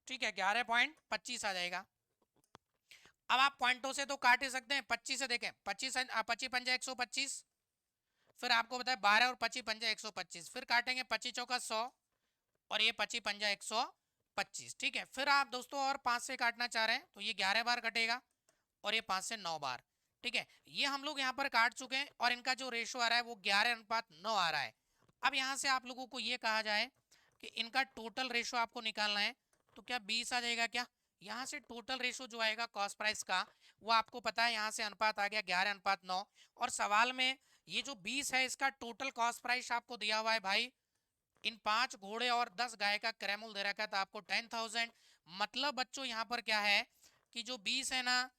ठीक है, 11.25 आ जाएगा। अब आप पॉइंटों से तो काट ही सकते हैं, 25 से देखें, 25 25 पंजा 125, फिर आपको बताया 12 और 25 पंजा 125, फिर काटेंगे 25 चौका 100, और ये 25 पंजा 125। ठीक है, फिर आप दोस्तों और 5 से काटना चाह रहे हैं तो ये 11 बार कटेगा, और ये 5 से 9 बार। ठीक है, ये हम लोग यहाँ पर काट चुके हैं, और इनका जो रेशो आ रहा है वो 11:9 आ रहा है। अब यहाँ से आप लोगों को ये कहा जाए कि इनका टोटल रेशो आपको निकालना है, तो क्या 20 आ जाएगा क्या। यहाँ से टोटल रेशो जो आएगा कॉस्ट प्राइस का, वो आपको पता है, यहाँ से अनुपात आ गया 11:9। और सवाल में ये जो 20 है इसका टोटल कॉस्ट प्राइस आपको दिया हुआ है भाई, इन 5 घोड़े और 10 गाय का क्रय मूल्य दे रखा था आपको 10,000। मतलब बच्चों यहाँ पर क्या है कि जो 20 है ना,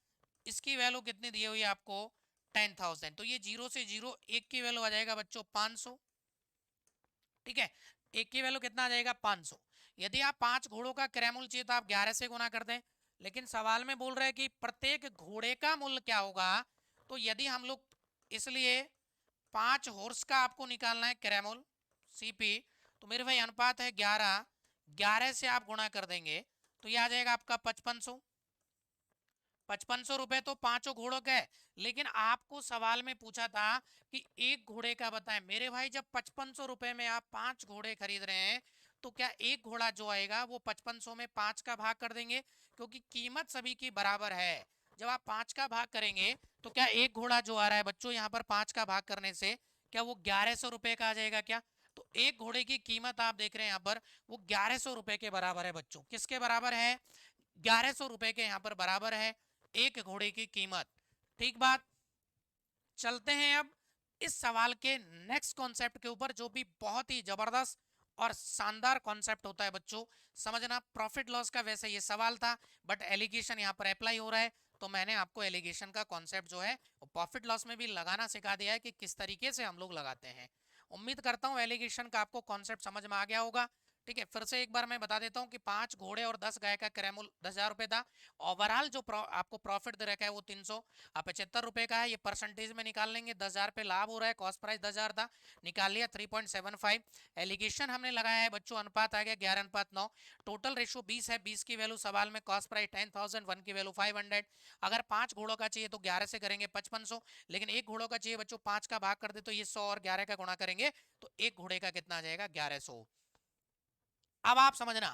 इसकी वैल्यू कितनी दी हुई है आपको 10,000, तो ये जीरो से जीरो, एक की वैल्यू आ जाएगा बच्चों 500। ठीक है, एक की वैल्यू कितना आ जाएगा 500। यदि आप 5 घोड़ों का क्रय मूल्य चाहिए तो आप 11 से गुना कर दें, लेकिन सवाल में बोल रहे हैं कि प्रत्येक घोड़े का मूल्य क्या होगा। तो यदि हम लोग, इसलिए 5 हॉर्स का आपको निकालना है क्रय मूल्य CP, तो मेरे भाई अनुपात है 11, 11 से आप गुणा कर देंगे तो ये आ जाएगा आपका 5500। 5500 रुपए तो 5 घोड़ों का है, लेकिन आपको सवाल में पूछा था कि एक घोड़े का बताएं। मेरे भाई जब 5500 रुपए में आप 5 घोड़े खरीद रहे हैं, तो क्या एक घोड़ा जो आएगा वो 5500 में 5 का भाग कर देंगे, क्योंकि कीमत सभी की बराबर है। जब आप 5 का भाग करेंगे तो क्या एक घोड़ा जो आ रहा है बच्चों यहाँ पर 5 का भाग करने से क्या वो 1100 रुपए का आ जाएगा क्या? तो एक घोड़े की कीमत आप देख रहे हैं यहाँ पर वो 1100 रुपए के बराबर है बच्चों। किसके बराबर है? 1100 रुपए के यहाँ पर बराबर है एक घोड़े की कीमत। ठीक बात। चलते हैं अब इस सवाल के नेक्स्ट कॉन्सेप्ट के ऊपर, जो भी बहुत ही जबरदस्त और शानदार कॉन्सेप्ट होता है बच्चों। समझना, प्रॉफिट लॉस का वैसे ये सवाल था बट एलिगेशन यहाँ पर अप्लाई हो रहा है, तो मैंने आपको एलिगेशन का कॉन्सेप्ट जो है प्रॉफिट लॉस में भी लगाना सिखा दिया है कि किस तरीके से हम लोग लगाते हैं। उम्मीद करता हूँ एलिगेशन का आपको कॉन्सेप्ट समझ में आ गया होगा। ठीक है, फिर से एक बार मैं बता देता हूँ कि 5 घोड़े और 10 गाय का क्रयमूल्य 10,000 रुपए था। ओवरऑल जो आपको प्रॉफिट दे रखा है वो 375 रुपए का है। ये परसेंटेज में निकाल लेंगे, 10,000 पे लाभ हो रहा है, कॉस्ट प्राइस 10,000 था, निकाल लिया 3.75। एलिगेशन हमने लगाया है बच्चों, अनुपात आ गया 11:9। टोटल रेशो 20 है, 20 की वैल्यू सवाल में, कॉस्ट प्राइस 10,000, 1 की वैल्यू 500। अगर 5 घोड़ों का चाहिए तो 11 से करेंगे 5500, लेकिन एक घोड़ों का चाहिए बच्चों 5 का भाग कर दे तो ये 100 और 11 का गुणा करेंगे तो एक घोड़े का कितना आ जाएगा? 1100। अब आप समझना,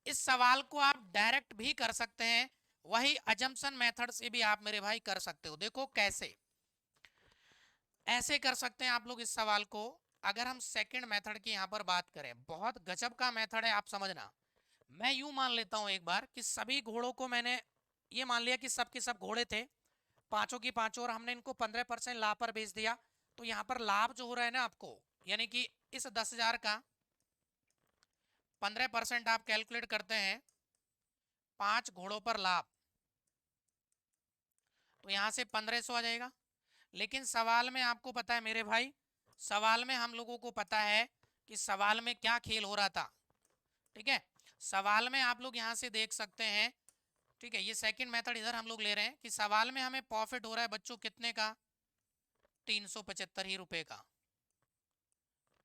इस सवाल को आप डायरेक्ट भी कर सकते हैं, वही अजम्पशन मेथड से भी आप मेरे भाई कर सकते हो। देखो कैसे, ऐसे कर सकते हैं आप लोग इस सवाल को। अगर हम सेकंड मेथड की यहाँ पर बात करें, बहुत गजब का मेथड है, आप समझना। मैं यूं मान लेता हूं एक बार कि सभी घोड़ों को मैंने ये मान लिया कि सब के सब घोड़े थे, पांचों की पांचों, और हमने इनको 15% लाभ पर बेच दिया। तो यहाँ पर लाभ जो हो रहा है ना आपको, यानी कि इस 10,000 का 15% आप कैलकुलेट करते हैं, 5 घोड़ों पर लाभ, तो यहां से 1500 आ जाएगा। लेकिन सवाल में आपको पता है मेरे भाई, सवाल में हम लोगों को पता है कि सवाल में क्या खेल हो रहा था। ठीक है, सवाल में आप लोग यहां से देख सकते हैं। ठीक है, ये सेकंड मेथड इधर हम लोग ले रहे हैं कि सवाल में हमें प्रॉफिट हो रहा है बच्चों कितने का? 375 ही रुपए का।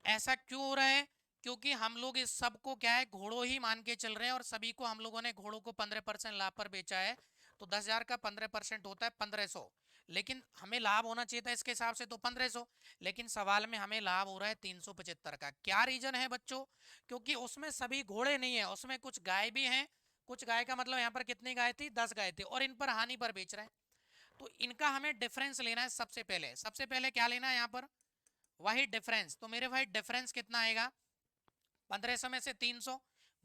ऐसा क्यों हो रहा है? क्योंकि हम लोग इस सब को क्या है, घोड़ों ही मान के चल रहे हैं, और सभी को हम लोगों ने घोड़ों को 15% लाभ पर बेचा है। तो 10,000 का 15% होता है 1500, लेकिन हमें लाभ होना चाहिए था इसके हिसाब से तो 1500, लेकिन सवाल में हमें लाभ हो रहा है 375 का। क्या रीजन है बच्चों? क्योंकि उसमें सभी घोड़े नहीं है, उसमें कुछ गाय भी हैं। कुछ गाय का मतलब यहाँ पर कितनी गाय थी? 10 गाय थी, और इन पर हानि पर बेच रहा है। तो इनका हमें डिफरेंस लेना है। सबसे पहले क्या लेना है यहाँ पर? वही डिफरेंस। तो मेरे भाई डिफरेंस कितना आएगा? 1500 में से 300,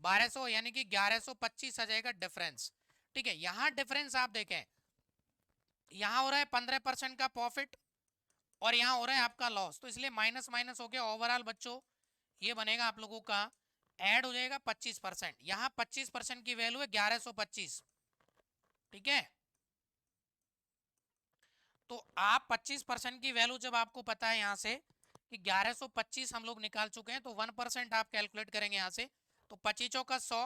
1200, यानी कि 1125 आ जाएगा डिफरेंस। ठीक है, यहां डिफरेंस आप देखें, यहां हो रहा है 15% का प्रॉफिट और यहां हो रहा है आपका लॉस, तो इसलिए माइनस माइनस हो गया। ओवरऑल बच्चों ये बनेगा आप लोगों का, ऐड हो जाएगा 25%। यहां 25% की वैल्यू है 1125। ठीक है, तो आप 25% की वैल्यू जब आपको पता है यहां से कि 1125 हम लोग निकाल चुके हैं, तो 1% आप कैलकुलेट करेंगे यहां से, तो 25 का 100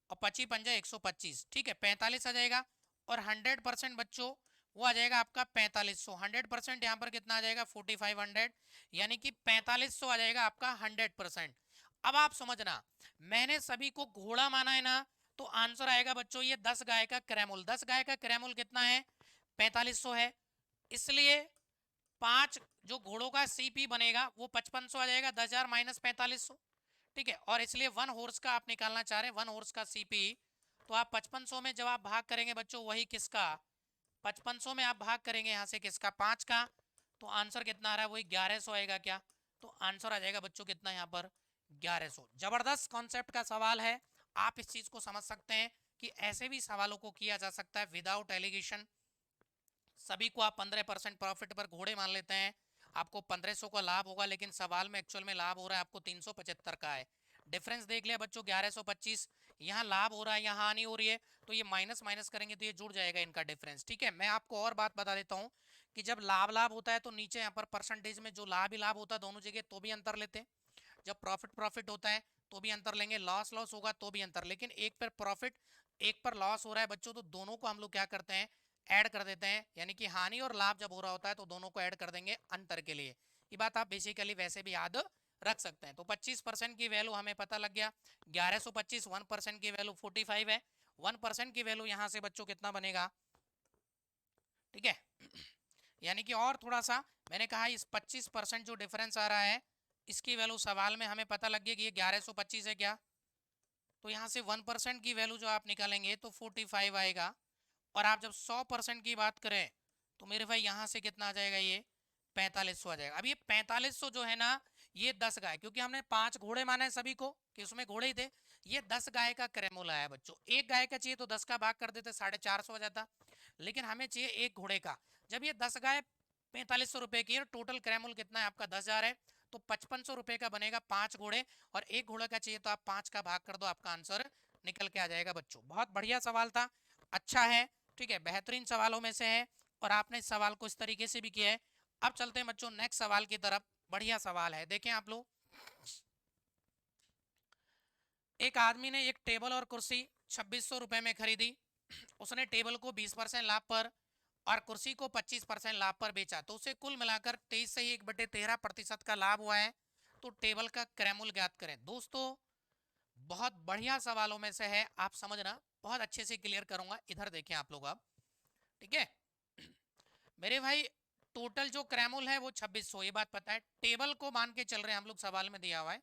और 25 पंजा 125। ठीक है, 45 आ जाएगा। और 100% बच्चों वो आ जाएगा आपका 4500। 100% यहाँ पर कितना आ जाएगा? 4500, यानी कि 4500 आ जाएगा आपका 100%। अब आप समझना, मैंने सभी को घोड़ा माना है ना, तो आंसर आएगा बच्चों ये 10 गाय का क्रयमूल्य। 10 गाय का क्रयमूल्य कितना है? 4500 है। इसलिए 5 जो घोड़ों का सीपी बनेगा वो 5500 आ जाएगा, 10,000 माइनस 4500। ठीक है, और इसलिए 1 हॉर्स का आप निकालना चाह रहे हैं, 1 हॉर्स का सीपी। तो आप 5500 में जब आप भाग करेंगे बच्चों, वही किसका? 5500 में आप भाग करेंगे यहाँ से किसका? 5 का। तो आंसर कितना आ रहा है? वही 1100 आएगा क्या? तो आंसर आ जाएगा बच्चों कितना यहाँ पर? 1100। जबरदस्त कॉन्सेप्ट का सवाल है, आप इस चीज को समझ सकते हैं कि ऐसे भी सवालों को किया जा सकता है विदाउट एलिगेशन। सभी को आप 15% प्रॉफिट पर घोड़े मान लेते हैं, आपको 1500 का लाभ होगा, लेकिन सवाल में एक्चुअल में लाभ हो रहा है आपको 375 का है। डिफरेंस देख लिया बच्चों 1125, यहाँ लाभ हो रहा है यहाँ हानि हो रही है, तो ये माइनस माइनस करेंगे तो ये जुड़ जाएगा इनका डिफरेंस। ठीक है, मैं आपको और बात बता देता हूँ कि जब लाभ लाभ होता है तो नीचे यहाँ पर परसेंटेज में जो लाभ ही लाभ होता है दोनों जगह तो भी अंतर लेते हैं। जब प्रॉफिट प्रॉफिट होता है तो भी अंतर लेंगे, लॉस लॉस होगा तो भी अंतर। लेकिन एक पर प्रॉफिट एक पर लॉस हो रहा है बच्चों, तो दोनों को हम लोग क्या करते हैं? ऐड कर देते हैं, यानी कि हानि और लाभ जब हो रहा होता है तो दोनों को ऐड कर देंगे अंतर के लिए। ये बात आप बेसिकली वैसे भी याद रख सकते हैं। तो 25% की वैल्यू हमें पता लग गया 1125, 1% की वैल्यू 45 है, 1% की वैल्यू यहाँ से बच्चों कितना बनेगा? ठीक है, यानी कि और थोड़ा सा मैंने कहा इस 25% जो डिफरेंस आ रहा है इसकी वैल्यू सवाल में हमें पता लग गया कि ये 1125 है क्या? तो यहाँ से 1% की वैल्यू जो आप निकालेंगे तो 45 आएगा, और आप जब 100% की बात करें तो मेरे भाई यहाँ से कितना आ जाएगा, ये 4500 आ जाएगा। अब ये 4500 जो है ना, ये 10 गाय, क्योंकि हमने 5 घोड़े माने सभी को कि उसमें घोड़े ही थे, ये 10 गाय का क्रैमूल आया बच्चों। एक गाय का चाहिए तो 10 का भाग कर देते, 450 हो जाता, लेकिन हमें चाहिए एक घोड़े का। जब ये 10 गाय 4500 रुपए की है, टोटल क्रैमूल कितना है आपका 10,000 है, तो 5500 रुपए का बनेगा 5 घोड़े, और एक घोड़े का चाहिए तो आप 5 का भाग कर दो, आपका आंसर निकल के आ जाएगा बच्चों। बहुत बढ़िया सवाल था, अच्छा है, ठीक है, बेहतरीन सवालों में से है, और आपने इस सवाल को इस तरीके से भी किया है। अब चलते हैं बच्चों नेक्स्ट सवाल की तरफ। बढ़िया सवाल है, देखें आप लोग। एक आदमी ने एक टेबल और कुर्सी 2600 रुपए में खरीदी। उसने टेबल को 20% लाभ पर और कुर्सी को 25% लाभ पर बेचा, तो उसे कुल मिलाकर 23 से 1/13% का लाभ हुआ है। तो टेबल का क्रैमूल ज्ञात करें। दोस्तों बहुत बढ़िया सवालों में से है, आप समझना, बहुत अच्छे से क्लियर करूंगा। इधर देखें आप लोग अब, ठीक है मेरे भाई, टोटल जो क्रैमूल है वो 2600, ये बात पता है। टेबल को मान के चल रहे हैं हम लोग, सवाल में दिया हुआ है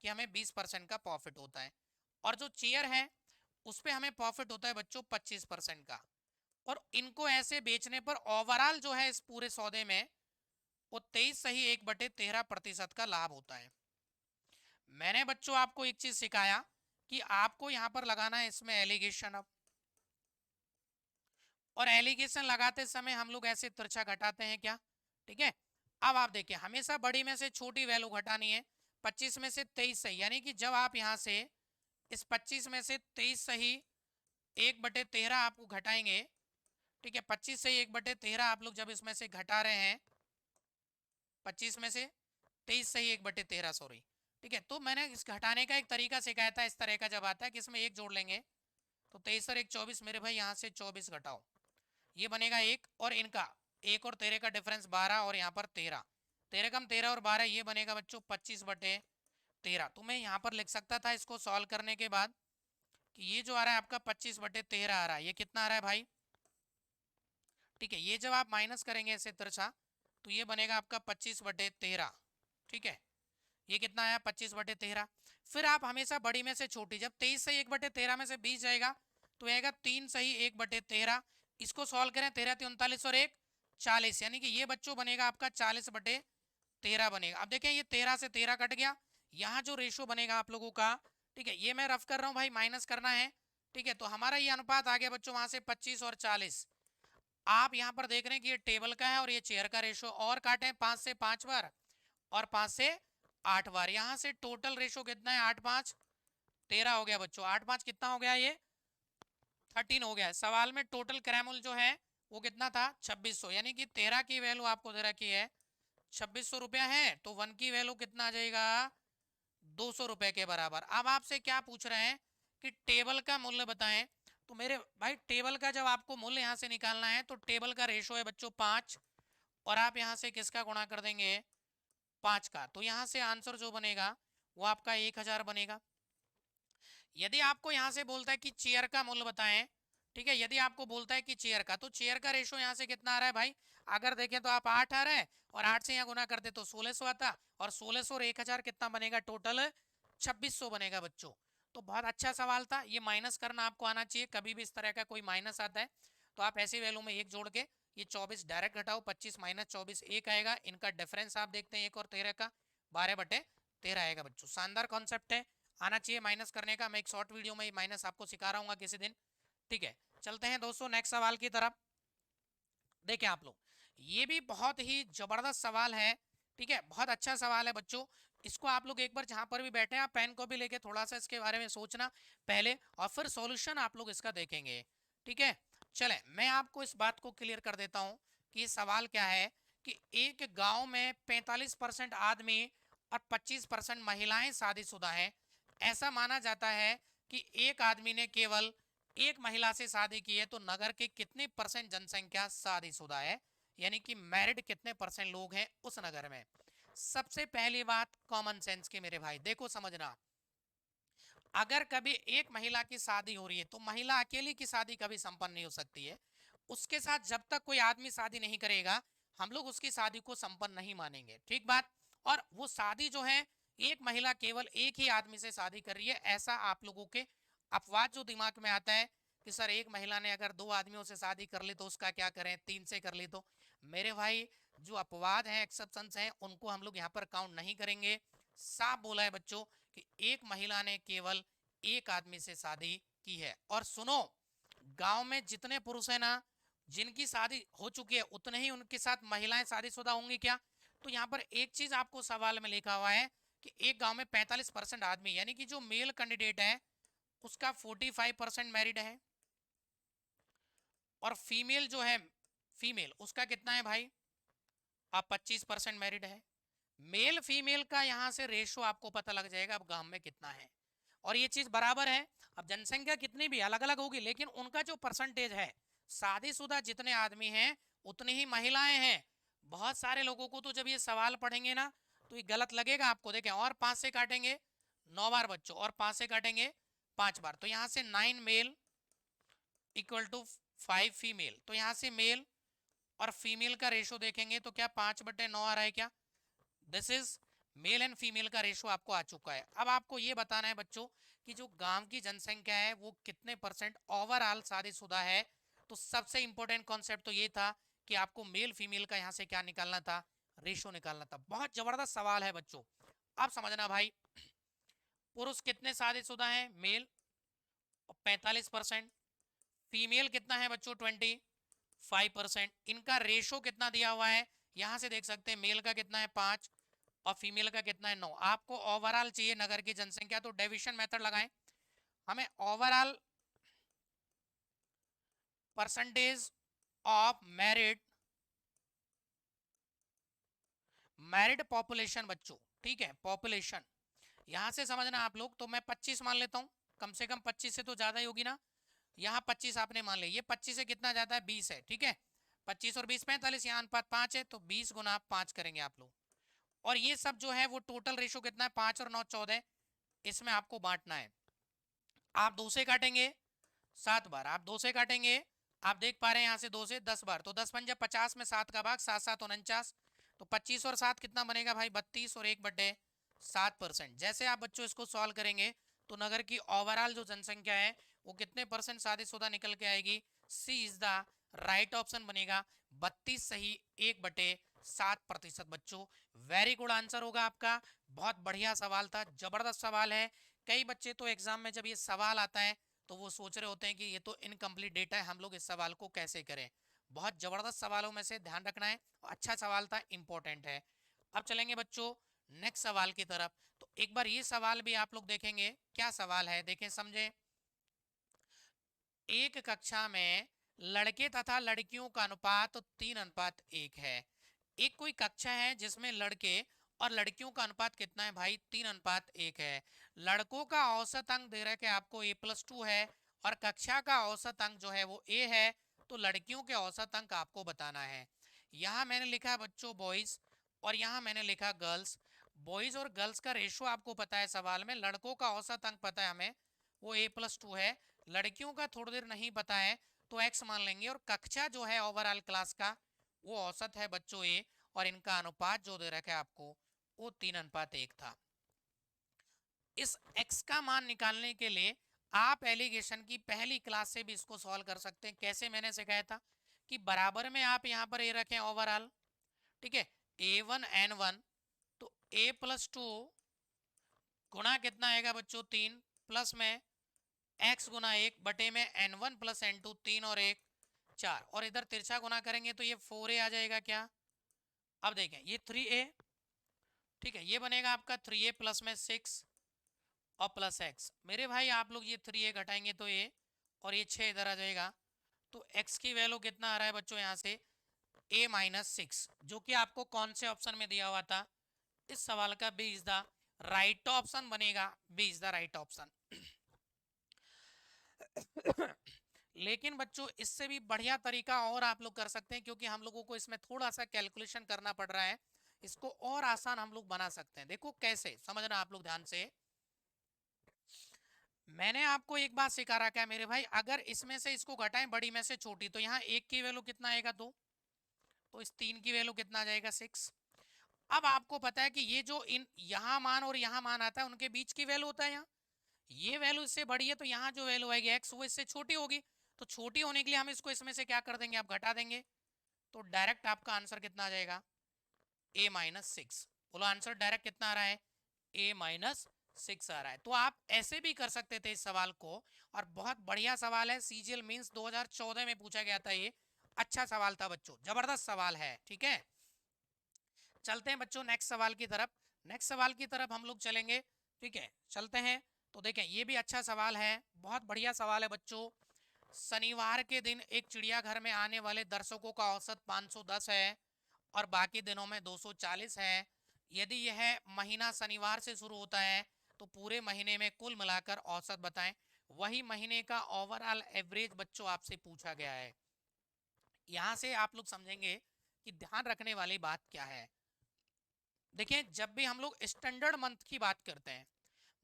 कि हमें 20% का प्रॉफिट होता है, और जो चेयर है उस पर हमें प्रॉफिट होता है बच्चों 25% का, और इनको ऐसे बेचने पर ओवरऑल जो है इस पूरे सौदे में वो 23 से 1/13% का लाभ होता है। मैंने बच्चों आपको एक चीज सिखाया कि आपको यहां पर लगाना है इसमें एलिगेशन। अब और एलिगेशन लगाते समय हम लोग ऐसे तिरछा घटाते हैं क्या, ठीक है। अब आप देखिए, हमेशा बड़ी में से छोटी वैल्यू घटानी है। 25 में से 23 सही, यानी कि जब आप यहां से इस 25 में से 23 सही 1/13 आपको घटाएंगे, ठीक है, 25 से 1/13 आप लोग जब इसमें से घटा रहे हैं, 25 में से 23 सही 1/13, सॉरी, ठीक है। तो मैंने इस घटाने का एक तरीका सिखाया था, इस तरह का जब आता है कि इसमें एक जोड़ लेंगे, तो 23 और 1 24, मेरे भाई यहाँ से 24 घटाओ, ये बनेगा 1, और इनका 1 और 13 का डिफरेंस 12, और यहाँ पर 13, 13 कम 13 और 12, ये बनेगा बच्चों 25/13। तो मैं यहाँ पर लिख सकता था इसको सॉल्व करने के बाद कि ये जो आ रहा है आपका 25/13 आ रहा है, ये कितना आ रहा है भाई, ठीक है। ये जब आप माइनस करेंगे ऐसे तिरछा, तो ये बनेगा आपका 25/13, ठीक है। ये कितना आया 25/13। फिर आप हमेशा बड़ी में से छोटी, जब 23 सही 1/13 में से 20 जाएगा तो आएगा 3 सही 1/13। इसको सॉल्व करें, 13 3 39 और 1 40, यानी कि ये बच्चों बनेगा आपका 40/13 बनेगा। अब देखें ये 13 से 13 कट गया, यहाँ जो रेशो बनेगा आप लोगों का, ठीक है, ये मैं रफ कर रहा हूँ भाई, माइनस करना है, ठीक है। तो हमारा ये अनुपात आ गया बच्चों वहां से 25 और 40। आप यहाँ पर देख रहे हैं कि ये टेबल का है और ये चेयर का रेशो, और काटे 5 से 5 बार और 5 से 8 बार, यहाँ से टोटल रेशो कितना है 8 5 13 हो गया बच्चों। 8 5 कितना हो गया, ये 13 हो गया है। सवाल में टोटल क्रैमूल जो है वो कितना था 2600, यानी कि 13 की वैल्यू आपको दे रखी है 2600 रुपया है, तो 1 की वैल्यू कितना आ जाएगा 200 रुपए के बराबर। अब आपसे क्या पूछ रहे हैं कि टेबल का मूल्य बताएं, तो मेरे भाई टेबल का जब आपको मूल्य यहाँ से निकालना है तो टेबल का रेशो है बच्चों 5, और आप यहाँ से किसका गुणा कर देंगे 5 का, तो यहाँ से आंसर जो बनेगा वो आपका 1000 बनेगा। यदि आपको यहाँ से बोलता है कि चेयर का मूल्य बताएं, ठीक है, यदि आपको बोलता है कि चेयर का, तो चेयर का रेशो यहाँ से कितना आ रहा है भाई, अगर देखें तो आप 8 आ रहा है, और 8 से यहाँ गुना करते तो 1600 आता, और 1600 और 1000 कितना बनेगा, टोटल 2600 बनेगा बच्चों। तो बहुत अच्छा सवाल था, ये माइनस करना आपको आना चाहिए, कभी भी इस तरह का कोई माइनस आता है तो आप ऐसी वैल्यू में एक जोड़ के ये 24 डायरेक्ट घटाओ, 25 माइनस 24 1 आएगा, इनका डिफरेंस आप देखते हैं 1 और 13 का, 12/13 आएगा बच्चों। शानदार कॉन्सेप्ट है, आना चाहिए माइनस करने का। मैं एक शॉर्ट वीडियो में माइनस आपको सिखा रहा हूँ किसी दिन, ठीक है। चलते हैं दोस्तों नेक्स्ट सवाल की तरफ। देखें आप लोग, ये भी बहुत ही जबरदस्त सवाल है, ठीक है, बहुत अच्छा सवाल है बच्चों। इसको आप लोग एक बार जहां पर भी बैठे हैं आप पेन को भी लेके थोड़ा सा इसके बारे में सोचना पहले, और फिर सॉल्यूशन आप लोग इसका देखेंगे, ठीक है। चले मैं आपको इस बात को क्लियर कर देता हूं कि ये सवाल क्या है कि एक गांव में 45% आदमी और 25% महिलाएं शादीशुदा हैं। ऐसा माना जाता है कि एक आदमी ने केवल एक महिला से शादी की है, तो नगर के कितने परसेंट जनसंख्या शादीशुदा है, यानी कि मैरिड कितने परसेंट लोग हैं उस नगर में। सबसे पहली बात कॉमन सेंस की मेरे भाई, देखो समझना, अगर कभी एक महिला की शादी हो रही है तो महिला अकेली की शादी कभी संपन्न नहीं हो सकती है। उसके साथ जब तक कोई आदमी शादी नहीं करेगा हम लोग उसकी शादी को संपन्न नहीं मानेंगे, ठीक बात। और वो शादी जो है, एक महिला केवल एक ही आदमी से शादी कर रही है, ऐसा आप लोगों के अपवाद जो दिमाग में आता है कि सर एक महिला ने अगर 2 आदमियों से शादी कर ली तो उसका क्या करें, 3 से कर ली तो। मेरे भाई जो अपवाद हैं, एक्सेप्शंस हैं, उनको हम लोग यहाँ पर काउंट नहीं करेंगे। साफ बोला है बच्चों कि एक महिला ने केवल एक आदमी से शादी की है। और सुनो, गांव में जितने पुरुष हैं ना, जिनकी शादी हो चुकी है, उतने ही उनके साथ महिलाएं शादीशुदा होंगी क्या? तो यहाँ पर एक चीज आपको सवाल में लिखा हुआ है कि एक गांव में 45% आदमी, यानी कि जो मेल कैंडिडेट है उसका 45% मैरिड है, और फीमेल जो है, फीमेल उसका कितना है भाई? अब 25% मैरिड है। मेल फीमेल का यहाँ से रेशो आपको पता लग जाएगा अब गांव में कितना है। और ये चीज बराबर है। अब जनसंख्या कितनी भी अलग अलग होगी, लेकिन उनका जो परसेंटेज है, शादीशुदा जितने आदमी हैं उतनी ही महिलाएं हैं। बहुत सारे लोगों को तो जब ये सवाल पढ़ेंगे ना तो ये गलत लगेगा आपको। देखें, और 5 से काटेंगे 9 बार बच्चों, और 5 से काटेंगे 5 बार, तो यहाँ से 9 मेल इक्वल टू 5 फीमेल। तो यहाँ से मेल और फीमेल का रेशो देखेंगे तो क्या 5/9 आ रहा है क्या? This is male and female का रेशो आपको आ चुका है। अब आपको ये बताना है बच्चों कि जो गांव की जनसंख्या है वो कितने परसेंट ओवरऑल शादीशुदा है। तो सबसे इंपॉर्टेंट कॉन्सेप्ट तो ये था कि आपको मेल फीमेल का यहाँ से क्या निकालना था, रेशो निकालना था। बहुत जबरदस्त सवाल है बच्चों। अब समझना भाई, पुरुष कितने शादीशुदा हैं? मेल 45%, फीमेल कितना है बच्चों? 25%। इनका रेशो कितना दिया हुआ है यहां से देख सकते हैं, मेल का कितना है 5 और फीमेल का कितना है 9। आपको ओवरऑल चाहिए नगर की जनसंख्या, तो डिवीजन मेथड लगाएं। हमें overall percentage of married married population बच्चों, ठीक है, पॉपुलेशन यहां से समझना आप लोग। तो मैं 25 मान लेता हूं, कम से कम 25 से तो ज्यादा ही होगी ना। यहाँ 25 आपने मान लिया, ये 25 से कितना जाता है? 20 है, ठीक है। 25 और 20 45, यहाँ अनुपात 5 है, तो 20 गुना 5 करेंगे आप लोग। और ये सब जो है वो टोटल रेशो कितना है? 5 और 9 14, इसमें आपको बांटना है। आप 2 से काटेंगे 7 बार, आप 2 से काटेंगे, आप देख पा रहे हैं यहाँ से 2 से 10 बार, तो 10 पंजा 50 में 7 का भाग, 7 7 49, तो 25 और 7 कितना बनेगा भाई? 32 और 1/7%। जैसे आप बच्चों इसको सॉल्व करेंगे तो नगर की ओवरऑल जो जनसंख्या है वो कितने परसेंट शादीशुदा निकल के आएगी? सी इज द राइट ऑप्शन बनेगा, 32 सही 1/7% बच्चों। वेरी गुड आंसर होगा आपका। बहुत बढ़िया सवाल था, जबरदस्त सवाल है। कई बच्चे तो एग्जाम में जब ये सवाल आता है तो वो सोच रहे होते हैं कि ये तो इनकम्प्लीट डेटा है, हम लोग इस सवाल को कैसे करें। बहुत जबरदस्त सवालों में से ध्यान रखना है, अच्छा सवाल था, इंपॉर्टेंट है। अब चलेंगे बच्चों नेक्स्ट सवाल की तरफ। तो एक बार ये सवाल भी आप लोग देखेंगे, क्या सवाल है देखें समझे। एक कक्षा में लड़के तथा लड़कियों का अनुपात 3:1 है। एक कोई कक्षा है जिसमें लड़के और लड़कियों का अनुपात कितना है भाई? 3:1 है। लड़कों का औसत अंक दे रखे आपको A+2 है, और कक्षा का औसत अंक जो है वो A है। तो लड़कियों के औसत अंक आपको बताना है। यहाँ मैंने लिखा है बच्चों बॉयज, और यहाँ मैंने लिखा गर्ल्स। बॉयज और गर्ल्स का रेशो आपको पता है सवाल में, लड़कों का औसत अंक पता है हमें, वो A+2 है। लड़कियों का थोड़ी देर नहीं पता है तो x मान लेंगे, और कक्षा जो है ओवरऑल क्लास का वो औसत है बच्चों A, और इनका अनुपात जो दे रखा है आपको वो 3:1 था। इस x का मान निकालने के लिए आप एलिगेशन की पहली क्लास से भी इसको सॉल्व कर सकते हैं। कैसे? मैंने सिखाया था कि बराबर में आप यहाँ पर A रखें ओवरऑल, ठीक है, A1N1, तो A+2 गुणा कितना आएगा बच्चों? 3, प्लस में x गुना 1/n1 + n2, 3 और 1 4, और इधर तिरछा गुना करेंगे तो ये 4a आ जाएगा क्या? अब देखें ये 3a, ठीक है, ये बनेगा आपका 3a प्लस में 6 और प्लस x। मेरे भाई आप लोग ये 3a घटाएंगे तो a, और ये 6 इधर आ जाएगा। तो x की वैल्यू कितना आ रहा है बच्चों यहाँ से? a-6, जो कि आपको कौन से ऑप्शन में दिया हुआ था? इस सवाल का B is the right option बनेगा, B is the right option. लेकिन बच्चों इससे भी बढ़िया तरीका और आप लोग कर सकते हैं, क्योंकि हम लोगों को इसमें थोड़ा सा कैलकुलेशन करना पड़ रहा है, इसको और आसान हम लोग बना सकते हैं। देखो कैसे, समझना आप लोग ध्यान से। मैंने आपको एक बात सिखा रखा है मेरे भाई, अगर इसमें से इसको घटाएं बड़ी में से छोटी, तो यहाँ 1 की वैल्यू कितना आएगा? 2, तो इस 3 की वैल्यू कितना आ जाएगा? 6। अब आपको पता है कि ये जो इन यहाँ मान और यहाँ मान आता है उनके बीच की वैल्यू होता है यहाँ, ये वैल्यू इससे बड़ी है तो यहाँ जो वैल्यू आएगी x वो इससे छोटी होगी, तो छोटी होने के लिए हम इसको इसमें से क्या कर देंगे, आप घटा देंगे, तो डायरेक्ट आपका आंसर कितना आ जाएगा, a-6। बोलो आंसर डायरेक्ट कितना आ रहा है, a-6 आ रहा है। तो आप ऐसे भी कर सकते थे इस सवाल को, और बहुत बढ़िया सवाल है, सीजीएल मींस 2014 में पूछा गया था ये, अच्छा सवाल था बच्चों, जबरदस्त सवाल है। ठीक है, चलते हैं बच्चों नेक्स्ट सवाल की तरफ। नेक्स्ट सवाल की तरफ हम लोग चलेंगे। ठीक है, चलते हैं। तो देखें ये भी अच्छा सवाल है, बहुत बढ़िया सवाल है बच्चों। शनिवार के दिन एक चिड़ियाघर में आने वाले दर्शकों का औसत 510 है और बाकी दिनों में 240 है। यदि यह महीना शनिवार से शुरू होता है तो पूरे महीने में कुल मिलाकर औसत बताएं। वही महीने का ओवरऑल एवरेज बच्चों आपसे पूछा गया है। यहां से आप लोग समझेंगे कि ध्यान रखने वाली बात क्या है। देखिए जब भी हम लोग स्टैंडर्ड मंथ की बात करते हैं,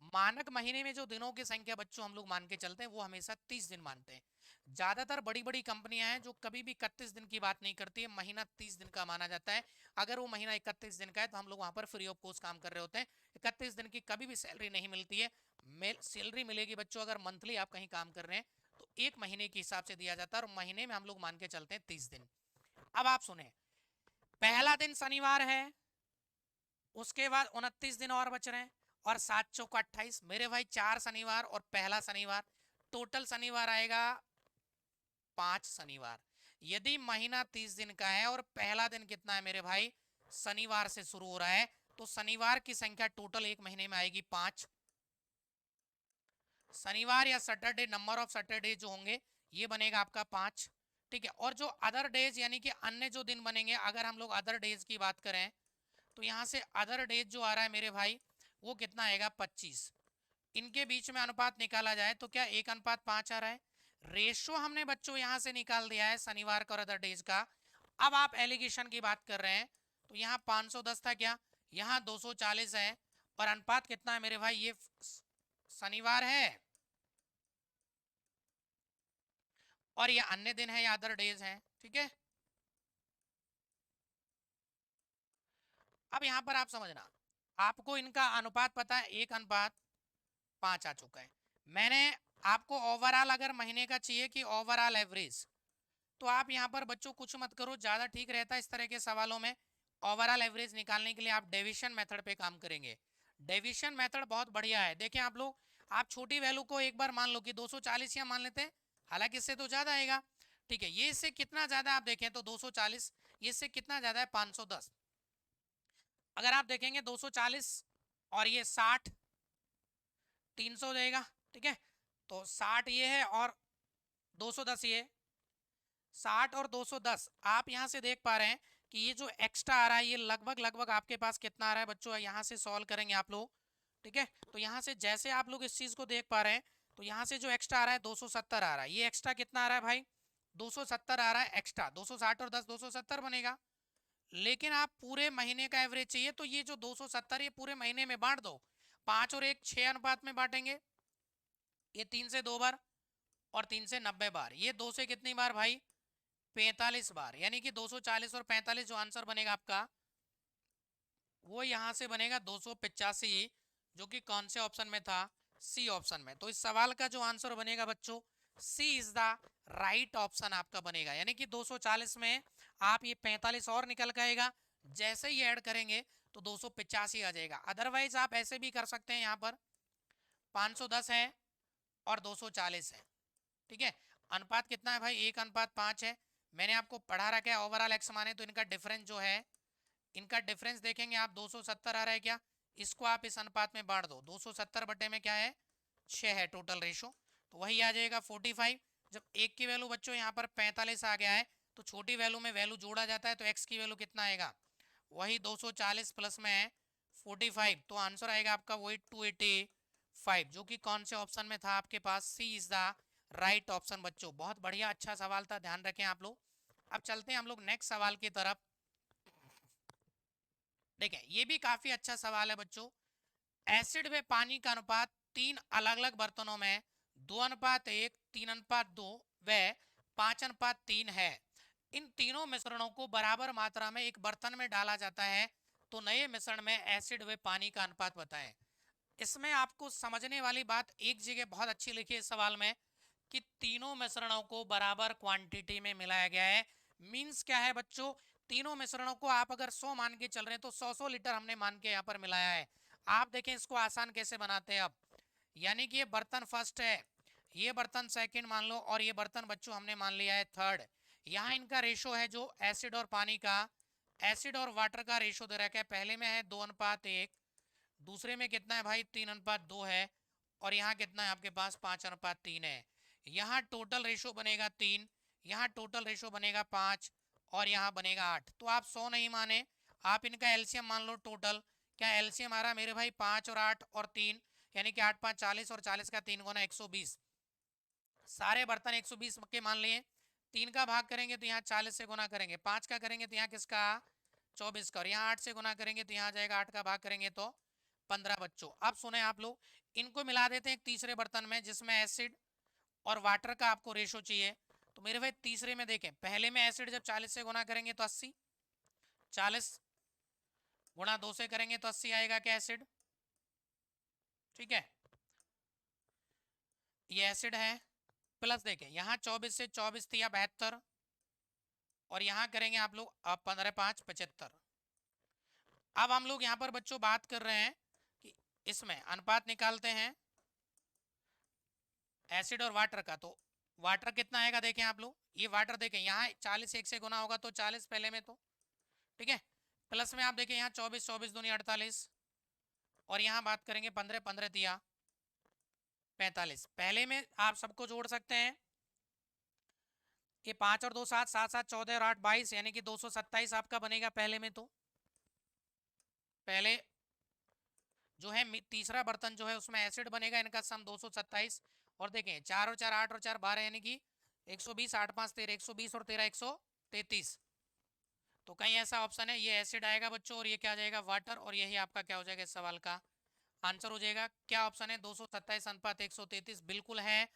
मानक महीने में जो दिनों की संख्या बच्चों हम लोग मान के चलते हैं वो हमेशा 30 दिन मानते हैं। ज्यादातर बड़ी बड़ी कंपनियां हैं जो कभी भी 31 दिन की बात नहीं करती है, महीना 30 दिन का माना जाता है। अगर वो महीना 31 दिन का है तो हम लोग वहां पर फ्री ऑफ कॉस्ट काम कर रहे होते हैं। 31 दिन की कभी भी सैलरी नहीं मिलती है। सैलरी मिलेगी बच्चों अगर मंथली आप कहीं काम कर रहे हैं तो एक महीने के हिसाब से दिया जाता है, और महीने में हम लोग मान के चलते हैं 30 दिन। अब आप सुने, पहला दिन शनिवार है, उसके बाद 29 दिन और बच रहे हैं, और 7 चौक 28, मेरे भाई 4 शनिवार और पहला शनिवार, टोटल शनिवार आएगा 5 शनिवार। यदि महीना 30 दिन का है और पहला दिन कितना है मेरे भाई, शनिवार से शुरू हो रहा है, तो शनिवार की संख्या टोटल एक महीने में आएगी 5। शनिवार या सैटरडे, नंबर ऑफ सैटरडे जो होंगे ये बनेगा आपका 5। ठीक है, और जो अदर डेज यानी कि अन्य जो दिन बनेंगे, अगर हम लोग अदर डेज की बात करें तो यहाँ से अदर डेज जो आ रहा है मेरे भाई वो कितना आएगा, 25। इनके बीच में अनुपात निकाला जाए तो क्या 1:5 आ रहा है। रेशो हमने बच्चों यहाँ से निकाल दिया है शनिवार का और अदर डेज का। अब आप एलिगेशन की बात कर रहे हैं तो यहाँ 510 था, क्या यहाँ 240 है, और अनुपात कितना है मेरे भाई, ये शनिवार है और ये अन्य दिन है या अदर डेज है। ठीक है, अब यहाँ पर आप समझना, आपको इनका अनुपात पता है, 1:5 आ चुका है। मैंने आपको ओवरऑल अगर महीने का चाहिए कि ओवरऑल एवरेज, तो आप यहाँ पर बच्चों कुछ मत करो, ज़्यादा ठीक रहता है इस तरह के सवालों में। ओवरऑल एवरेज निकालने के लिए आप डेविशन मेथड पे काम करेंगे। डेविशन मेथड बहुत बढ़िया है। देखें आप लोग, आप छोटी वैल्यू को एक बार मान लो कि 240 या मान लेते हैं, हालांकि इससे तो ज़्यादा आएगा। ठीक है, ये इससे कितना ज़्यादा आप देखें तो 240, ये इससे कितना ज़्यादा है 510। अगर आप देखेंगे 240 और ये 60, 300 देगा। ठीक है, तो 60 ये है और 210 ये, 60 और 210 आप यहाँ से देख पा रहे हैं कि ये जो एक्स्ट्रा आ रहा है ये लगभग लगभग आपके पास कितना आ रहा है बच्चों, यहाँ से सॉल्व करेंगे आप लोग। ठीक है, तो यहाँ से जैसे आप लोग इस चीज़ को देख पा रहे हैं तो यहाँ से जो एक्स्ट्रा आ रहा है 270 आ रहा है, ये एक्स्ट्रा कितना आ रहा है भाई, 270 आ रहा है एक्स्ट्रा। 260 और 10 270 बनेगा। लेकिन आप पूरे महीने का एवरेज चाहिए तो ये जो 270 ये पूरे महीने में बांट दो, 5 और 1 6 अनुपात में बांटेंगे। ये 3 से 2 बार और 3 से 90 बार, ये 2 से कितनी बार भाई, 45 बार। यानी कि 240 और 45 जो आंसर बनेगा आपका वो यहाँ से बनेगा 285, जो कि कौन से ऑप्शन में था, सी ऑप्शन में। तो इस सवाल का जो आंसर बनेगा बच्चों, सी इज द राइट ऑप्शन आपका बनेगा। यानी कि 240 में आप ये 45 और निकल के आएगा, जैसे ही ऐड करेंगे तो 285 आ जाएगा। अदरवाइज आप ऐसे भी कर सकते हैं, यहाँ पर 510 है और 240 है। ठीक है, अनुपात कितना है भाई, 1:5 है। मैंने आपको पढ़ा रखा है ओवरऑल एक्स माने तो इनका डिफरेंस जो है, इनका डिफरेंस देखेंगे आप 270 आ रहा है क्या, इसको आप इस अनुपात में बांट दो, 270 बटे में क्या है 6 है टोटल रेशो, तो वही आ जाएगा 45। जब एक की वैल्यू बच्चों यहाँ पर 45 आ गया है तो छोटी वैल्यू में वैल्यू जोड़ा जाता है, तो एक्स की वैल्यू कितना आएगा, वही 240 प्लस में है 45, तो आंसर आएगा आपका वही 285, जो कि कौन से ऑप्शन में था आपके पास, सी इज द राइट ऑप्शन। बच्चों बहुत बढ़िया अच्छा सवाल था, ध्यान रखें आप लोग। अब चलते हैं हम लोग नेक्स्ट सवाल की तरफ। देखें ये भी काफी अच्छा सवाल है बच्चों। एसिड व पानी का अनुपात 3 अलग अलग बर्तनों में 2:1, 3:2 व 5:3 है। इन तीनों मिश्रणों को बराबर मात्रा में एक बर्तन में डाला जाता है, तो नए मिश्रण में एसिड व पानी का अनुपात बताएं। इसमें आपको समझने वाली बात एक जगह बहुत अच्छी लिखी है इस सवाल में कि तीनों मिश्रणों को बराबर क्वांटिटी में मिलाया गया है। मींस क्या है बच्चों, तीनों मिश्रणों को आप अगर 100 मान के चल रहे हैं तो 100 लीटर हमने मान के यहाँ पर मिलाया है। आप देखें इसको आसान कैसे बनाते हैं अब। यानी कि ये बर्तन फर्स्ट है, ये बर्तन सेकंड मान लो, और ये बर्तन बच्चों हमने मान लिया है थर्ड। यहाँ इनका रेशो है जो एसिड और पानी का, एसिड और वाटर का रेशो दे रखा है। पहले में है 2:1, दूसरे में कितना है भाई 3:2 है, और यहाँ कितना है आपके पास 5:3 है। यहाँ टोटल रेशो बनेगा 3, यहाँ टोटल रेशो बनेगा 5, और यहाँ बनेगा 8। तो आप 100 नहीं माने, आप इनका एलसीएम मान लो टोटल। क्या एलसीएम आ रहा मेरे भाई 5 और 8 और 3, यानी कि 8 5 40, और 40 का 3 गुना 120। सारे बर्तन 120 के मान लिए। 3 का भाग करेंगे तो यहाँ 40 से गुना करेंगे, 5 का करेंगे तो यहाँ किसका 24 का, और यहाँ 8 से गुना करेंगे तो यहाँ जाएगा 8 का भाग करेंगे तो 15। बच्चों अब सुने आप लोग, इनको मिला देते हैं एक तीसरे बर्तन में जिसमें एसिड और वाटर का आपको रेशो चाहिए। तो मेरे भाई तीसरे में देखें, पहले में एसिड जब 40 से गुना करेंगे तो 80, 40 गुणा 2 से करेंगे तो 80 आएगा क्या एसिड, ठीक है, ये एसिड है। प्लस देखें यहाँ 24 से 24 दिया 72, और यहाँ करेंगे आप लोग अब 15 5 75। अब हम लोग यहाँ पर बच्चों बात कर रहे हैं कि इसमें अनुपात निकालते हैं एसिड और वाटर का। तो वाटर कितना आएगा देखें आप लोग, ये वाटर देखें यहाँ 40 1 से गुना होगा तो 40 पहले में, तो ठीक है। प्लस में आप देखें यहाँ 24 24 दूनी 48, और यहाँ बात करेंगे 15 15 दिया 45। पहले में आप सबको जोड़ सकते हैं, ये 5 और 2 7 7 7 14 और 8 22, यानी कि 227 आपका बनेगा पहले में। तो पहले जो है तीसरा बर्तन जो है उसमें एसिड बनेगा, इनका सम 227। और देखें 4 और 4 8 और 4 12, यानी कि 120, 8 5 13, 120 और 13 133। तो कहीं ऐसा ऑप्शन है, ये एसिड आएगा बच्चों, और ये क्या आ जाएगा वाटर, और यही आपका क्या हो जाएगा इस सवाल का आंसर हो जाएगा। क्या ऑप्शन है 227 अनुपात 133, बिल्कुल है।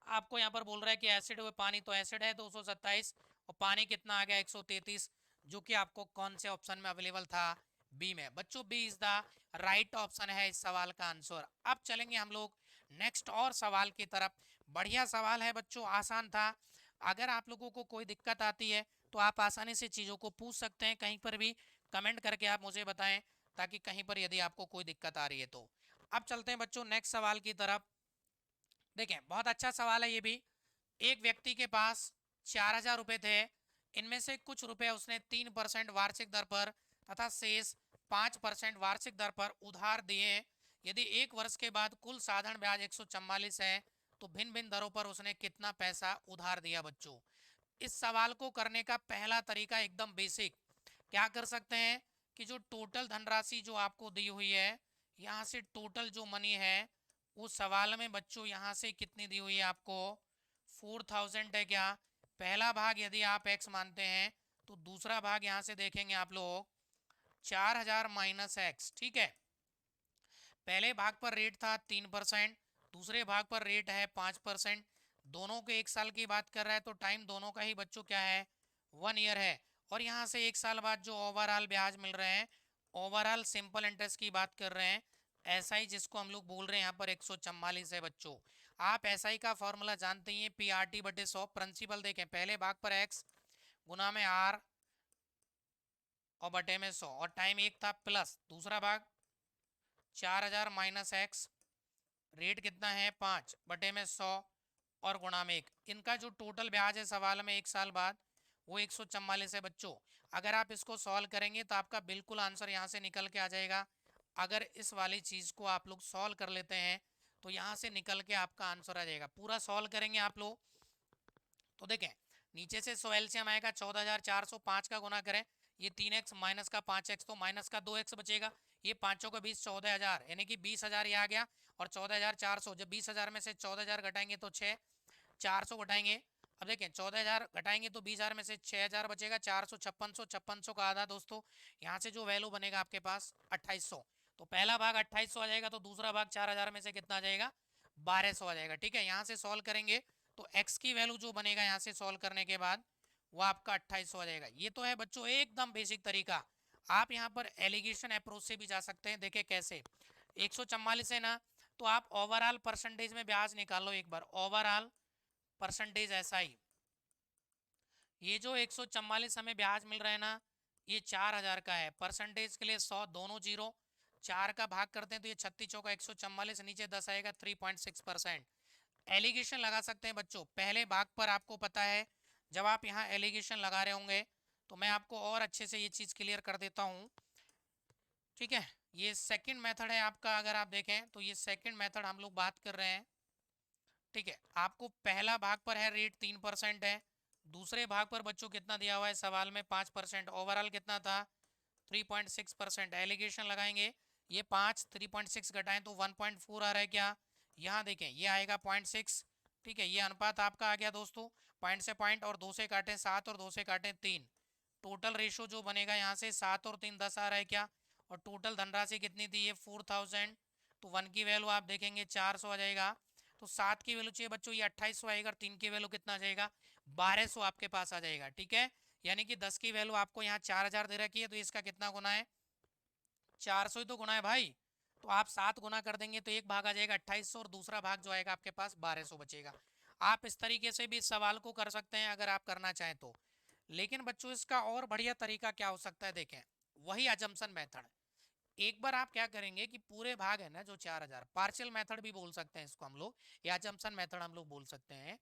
आपको यहाँ पर बोल रहा है कि एसिड व पानी, तो एसिड है 227, और पानी कितना आ गया 133, जो कि आपको कौन से ऑप्शन में अवेलेबल था, बी में। बच्चों B is the right option है इस सवाल का आंसर। अब चलेंगे हम लोग नेक्स्ट और सवाल की तरफ। बढ़िया सवाल है बच्चों, आसान था। अगर आप लोगों को कोई दिक्कत आती है तो आप आसानी से चीज़ों को पूछ सकते हैं, कहीं पर भी कमेंट करके आप मुझे बताएं, ताकि कहीं पर यदि आपको कोई दिक्कत आ रही है तो। अब चलते हैं बच्चों नेक्स्ट सवाल की तरफ। देखें बहुत अच्छा सवाल है ये भी। एक व्यक्ति के पास 4,000 रुपये थे, इनमें से कुछ रुपए उसने 3% वार्षिक दर पर तथा शेष 5% वार्षिक दर पर उधार दिए। यदि एक वर्ष के बाद कुल साधारण ब्याज 144 है तो भिन्न भिन्न दरों पर उसने कितना पैसा उधार दिया। बच्चों इस सवाल को करने का पहला तरीका एकदम बेसिक, क्या कर सकते हैं कि जो टोटल धनराशि जो आपको दी हुई है, यहाँ से टोटल जो मनी है उस सवाल में बच्चों यहाँ से कितनी दी हुई है आपको 4000 है क्या। पहला भाग यदि आप x मानते हैं तो दूसरा भाग यहाँ से देखेंगे आप लोग 4000 माइनस एक्स, ठीक है। पहले भाग पर रेट था 3%, दूसरे भाग पर रेट है 5%। दोनों के एक साल की बात कर रहा है तो टाइम दोनों का ही बच्चों क्या है 1 ईयर है। और यहाँ से एक साल बाद जो ओवरऑल ब्याज मिल रहे हैं, ओवरऑल सिंपल इंटरेस्ट की बात कर रहे हैं, एसआई जिसको हम लोग बोल रहे हैं यहाँ पर 144 है बच्चों। आप एसआई का फॉर्मूला जानते ही हैं, PRT/100। प्रिंसिपल देखें पहले भाग पर एक्स गुना में आर और बटे में 100, और टाइम एक था, प्लस दूसरा भाग 4000 माइनस एक्स, रेट कितना है 5 बटे में 100 और गुणा में 1। इनका जो टोटल ब्याज है सवाल में एक साल बाद वो 144 है बच्चों। अगर आप इसको सॉल्व करेंगे तो आपका बिल्कुल आंसर यहाँ से निकल के आ जाएगा। अगर इस वाली चीज़ को आप लोग सॉल्व कर लेते हैं तो यहाँ से निकल के आपका आंसर आ जाएगा। पूरा सॉल्व करेंगे आप लोग तो देखें नीचे से 100 एलसीएम आएगा 14,405 का गुना करें, ये 3x माइनस का 5x तो माइनस का 2x बचेगा, ये पाँचों के 20 14,000, यानी कि 20,000 ये आ गया, और 14,400 जब 20,000 में से 14,000 घटाएंगे तो 400 घटाएंगे। अब देखें 14,000 घटाएंगे तो 20,000 में से 6,000 बचेगा, 400 5600 का आधा दोस्तों, यहाँ से जो वैल्यू बनेगा आपके पास 2800। तो पहला भाग 2800 आ जाएगा, तो दूसरा भाग 4,000 में से कितना आ जाएगा 1200 आ जाएगा, ठीक है। यहाँ से सॉल्व करेंगे तो x की वैल्यू जो बनेगा यहाँ से सॉल्व करने के बाद वो आपका 2800 आ जाएगा। ये तो है बच्चों एकदम बेसिक तरीका। आप यहाँ पर एलिगेशन अप्रोच से भी जा सकते हैं। देखिए कैसे, 144 है ना, तो आप ओवरऑल परसेंटेज में ब्याज निकालो एक बार, ओवरऑल परसेंटेज एसआई। ये जो 144 हमें ब्याज मिल रहा है ना, ये 4000 का है। परसेंटेज के लिए 100, दोनों जीरो, 4 का भाग करते हैं तो ये 36 चौका 144, नीचे 10 आएगा, 3.6%। एलिगेशन लगा सकते हैं बच्चों। पहले भाग पर आपको पता है, जब आप यहाँ एलिगेशन लगा रहे होंगे तो मैं आपको और अच्छे से ये चीज़ क्लियर कर देता हूँ, ठीक है। ये सेकंड मेथड है आपका, अगर आप देखें तो ये सेकंड मेथड हम लोग बात कर रहे हैं, ठीक है। आपको पहला भाग पर है रेट 3% है, दूसरे भाग पर बच्चों कितना दिया हुआ है सवाल में, 5%। ओवरऑल कितना था, 3.6%। एलिगेशन लगाएंगे, ये 5 3.6 घटाएं तो 1.4 आ रहा है क्या, यहाँ देखें ये आएगा 0.6, ठीक है। ये अनुपात आपका आ गया दोस्तों, पॉइंट से पॉइंट और 2 से काटें 7 और 2 से काटें 3, टोटल रेशो जो बनेगा यहाँ से 7 और 3 10 आ रहा है क्या, और टोटल धनराशि कितनी थी, ये 4000। तो 1 की वैल्यू आप देखेंगे 400 आ जाएगा, तो 7 की वैल्यू चाहिए बच्चों, ये 2800 आएगा, 3 की वैल्यू कितना आ जाएगा, 1200 आपके पास आ जाएगा, ठीक है। यानी कि 10 की वैल्यू आपको यहाँ 4000 दे रखी है, तो इसका कितना गुना है, 400 ही तो गुना है भाई। तो आप 7 गुना कर देंगे तो एक भाग आ जाएगा 2800 और दूसरा भाग जो आएगा आपके पास 1200 बचेगा। आप इस तरीके से भी इस सवाल को कर सकते हैं अगर आप करना चाहें तो। लेकिन बच्चों इसका और बढ़िया तरीका क्या हो सकता है, देखें, वही अजम्पशन मेथड। एक बार आप क्या करेंगे कि पूरे भाग है ना जो 4000, पार्शियल मेथड भी बोल सकते हैं इसको हम लोग, या अजम्पशन मेथड हम लोग बोल सकते हैं।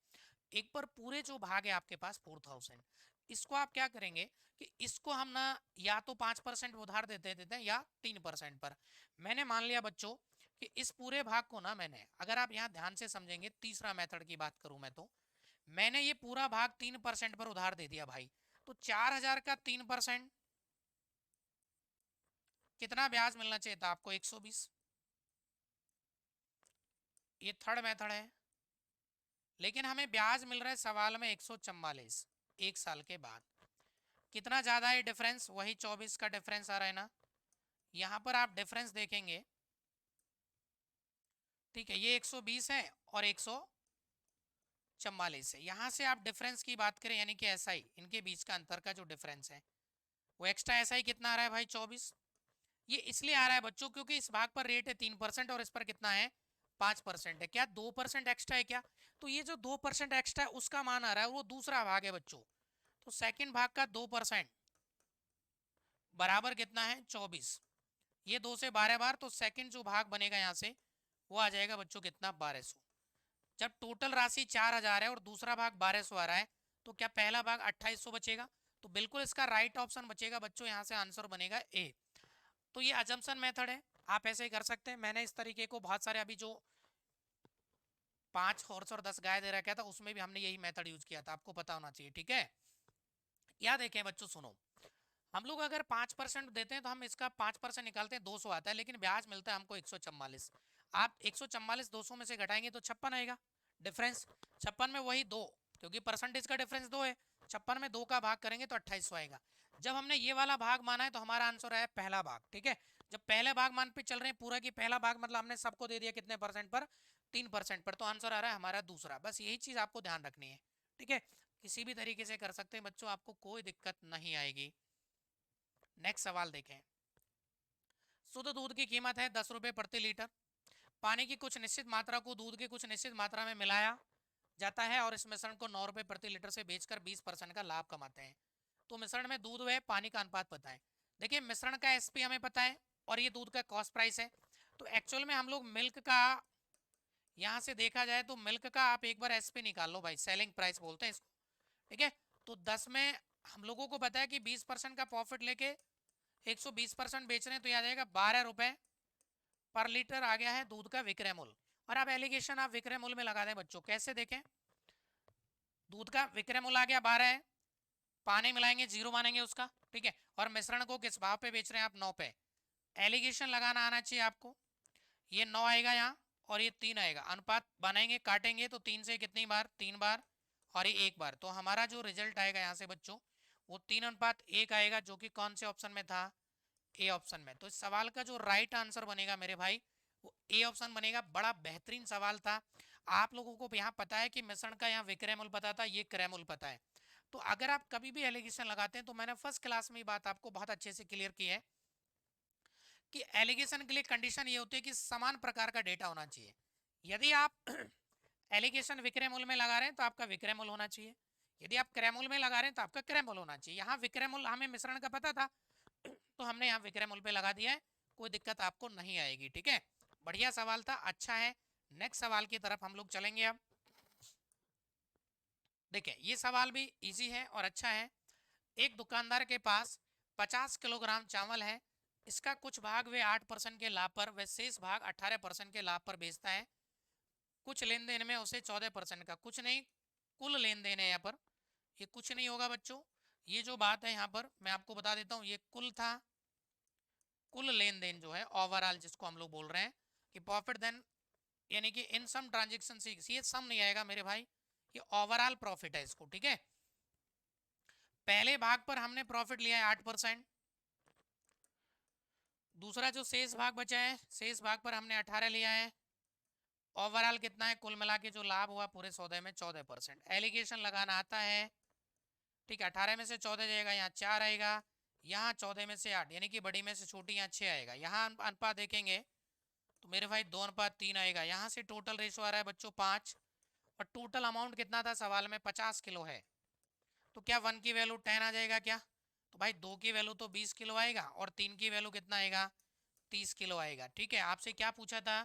एक बार पूरे जो भाग है आपके पास 4000, इसको आप क्या करेंगे कि इसको हम ना या तो 5% उधार देते देते हैं या 3% पर। मैंने मान लिया बच्चों कि इस पूरे भाग को ना मैंने, अगर आप यहाँ ध्यान से समझेंगे, तीसरा मेथड की बात करूं मैं तो, मैंने ये पूरा भाग 3% पर उधार दे दिया भाई। तो 4000 का 3% कितना ब्याज मिलना चाहिए था आपको, 120। ये थर्ड मेथड है, लेकिन हमें ब्याज मिल रहा है सवाल में 144 एक साल के बाद। कितना ज़्यादा है डिफरेंस, वही 24 का डिफरेंस आ रहा है ना। यहाँ पर आप डिफरेंस देखेंगे, ठीक है, ये 120 है और 144 है। यहाँ से आप डिफरेंस की बात करें, यानी कि एसआई, इनके बीच का अंतर का जो डिफरेंस है, वो एक्स्ट्रा एसआई कितना आ रहा है भाई, 24। ये इसलिए आ रहा है बच्चों क्योंकि इस भाग पर रेट है 3% और इस पर कितना है, 5% है। क्या 2% एक्स्ट्रा है क्या, तो ये जो 2% एक्स्ट्रा है उसका मान आ रहा है, वो दूसरा भाग है बच्चों। तो सेकंड भाग का 2% बराबर कितना है, 24। ये 2 से 12 बार, तो सेकंड जो भाग बनेगा यहाँ से वो आ जाएगा बच्चों कितना, 1200। जब टोटल राशि 4000 है और दूसरा भाग 1200 आ रहा है, तो क्या पहला भाग 2800 बचेगा, तो बिल्कुल इसका राइट ऑप्शन बचेगा बच्चों, यहाँ से आंसर बनेगा ए। तो ये अजम्पशन मेथड है, आप ऐसे ही कर सकते हैं। मैंने इस तरीके को बहुत सारे, अभी जो 5 हॉर्स और 10 गाय दे रखा था उसमें भी हमने यही मेथड यूज किया था, आपको पता होना चाहिए, ठीक है। या देखें बच्चों सुनो, हम लोग अगर 5% देते हैं तो हम इसका 5% निकालते हैं 200 आता है, लेकिन ब्याज मिलता है हमको 144। आप 144 200 में से घटाएंगे तो 56 आएगा डिफरेंस। 56 में वही दो, क्योंकि परसेंटेज का डिफरेंस 2 है, 56 में 2 का भाग करेंगे तो 2800 आएगा। जब हमने ये वाला भाग माना है तो हमारा आंसर है पहला भाग, ठीक है। जब पहले भाग मान पे चल रहे हैं पूरा की पहला भाग, मतलब हमने सबको दे दिया कितने परसेंट पर, 3% पर, तो आंसर आ रहा है हमारा दूसरा। बस यही चीज़ आपको ध्यान रखनी है, ठीक है। किसी भी तरीके से कर सकते हैं बच्चों, आपको कोई दिक्कत नहीं आएगी। नेक्स्ट सवाल देखें। शुद्ध दूध की कीमत है 10 रुपये प्रति लीटर। पानी की कुछ निश्चित मात्रा को दूध की कुछ निश्चित मात्रा में मिलाया जाता है और इस मिश्रण को 9 रुपये प्रति लीटर से बेचकर 20% का लाभ कमाते हैं। तो मिश्रण में दूध व पानी का अनुपात बताएं। देखिए मिश्रण का एसपी हमें पता है और ये दूध का कॉस्ट प्राइस है। तो एक्चुअल में हम लोग मिल्क का, यहाँ से देखा जाए तो मिल्क का आप एक बार एसपी निकाल लो भाई, सेलिंग प्राइस बोलते हैं इसको, ठीक है। तो 10 में हम लोगों को पता है कि 20% का प्रॉफिट लेके 120% बेच रहे हैं, तो यह आ जाएगा 12 रुपये पर लीटर आ गया है दूध का विक्रय मूल्य। और अब एलिगेशन आप विक्रय मूल्य में लगा दें बच्चों, कैसे देखें, दूध का विक्रय मूल्य आ गया 12 है, पानी मिलाएंगे 0 मानेंगे उसका, ठीक है। और मिश्रण को किस भाव पे बेच रहे हैं आप, 9 पे। एलिगेशन लगाना आना चाहिए आपको। ये 9 आएगा यहाँ और ये 3 आएगा, अनुपात बनाएंगे काटेंगे तो 3 से कितनी बार, 3 बार, और ये 1 बार। तो हमारा जो रिजल्ट आएगा यहाँ से बच्चों, वो 3:1 आएगा, जो कि कौन से ऑप्शन में था, ए ऑप्शन में। तो इस सवाल का जो राइट आंसर बनेगा मेरे भाई, वो ए ऑप्शन बनेगा। बड़ा बेहतरीन सवाल था। आप लोगों को यहाँ पता है कि मिश्रण का यहाँ विक्रय मूल्य पता था, ये क्रय मूल्य पता है। तो अगर आप कभी भी एलिगेशन लगाते हैं, तो मैंने फर्स्ट क्लास में ये बात आपको बहुत अच्छे से क्लियर की है कि एलिगेशन के लिए कंडीशन ये होती है कि समान प्रकार का डेटा होना चाहिए। यदि आप एलिगेशन विक्रय मूल्य में लगा रहे हैं तो आपका विक्रय मूल्य होना चाहिए, यदि आप क्रय मूल्य में लगा रहे हैं तो आपका क्रय मूल्य होना चाहिए। यहाँ विक्रय मूल्य हमें मिश्रण का पता था तो हमने यहाँ विक्रय मूल्य पे लगा दिया है, कोई दिक्कत आपको नहीं आएगी। ठीक है, बढ़िया सवाल था, अच्छा है। नेक्स्ट सवाल की तरफ हम लोग चलेंगे। अब देखिए ये सवाल भी इजी है और अच्छा है। एक दुकानदार के पास 50 किलोग्राम चावल है, इसका कुछ भाग वे 8% के लाभ पर व शेष भाग 18% के लाभ पर बेचता है। कुछ लेन देन में उसे 14% का, कुछ नहीं, कुल लेन देन है यहाँ पर, ये कुछ नहीं होगा बच्चों। ये जो बात है यहाँ पर मैं आपको बता देता हूँ, ये कुल था, कुल लेन देन जो है ओवरऑल जिसको हम लोग बोल रहे हैं कि प्रॉफिट देन, यानी कि इन सम ट्रांजेक्शन, ये सम नहीं आएगा मेरे भाई, ये ओवरऑल प्रॉफिट है इसको। ठीक है, पहले भाग पर हमने प्रॉफिट लिया है 8%, दूसरा जो शेष भाग बचा है, शेष भाग पर हमने 18 लिया है। ओवरऑल कितना है, कुल मिला के जो लाभ हुआ पूरे सौदे में 14%। एलिगेशन लगाना आता है, ठीक है। 18 में से 14 जाएगा, यहाँ 4 आएगा, यहाँ 14 में से 8, यानी कि बड़ी में से छोटी यहाँ 6 आएगा। यहाँ अनुपात देखेंगे तो मेरे भाई 2:3 आएगा। यहाँ से टोटल रेशो आ रहा है बच्चों 5, और टोटल अमाउंट कितना था सवाल में, 50 किलो है। तो क्या 1 की वैल्यू 10 आ जाएगा क्या? तो भाई 2 की वैल्यू तो 20 किलो आएगा, और 3 की वैल्यू कितना आएगा, 30 किलो आएगा। ठीक है, आपसे क्या पूछा था,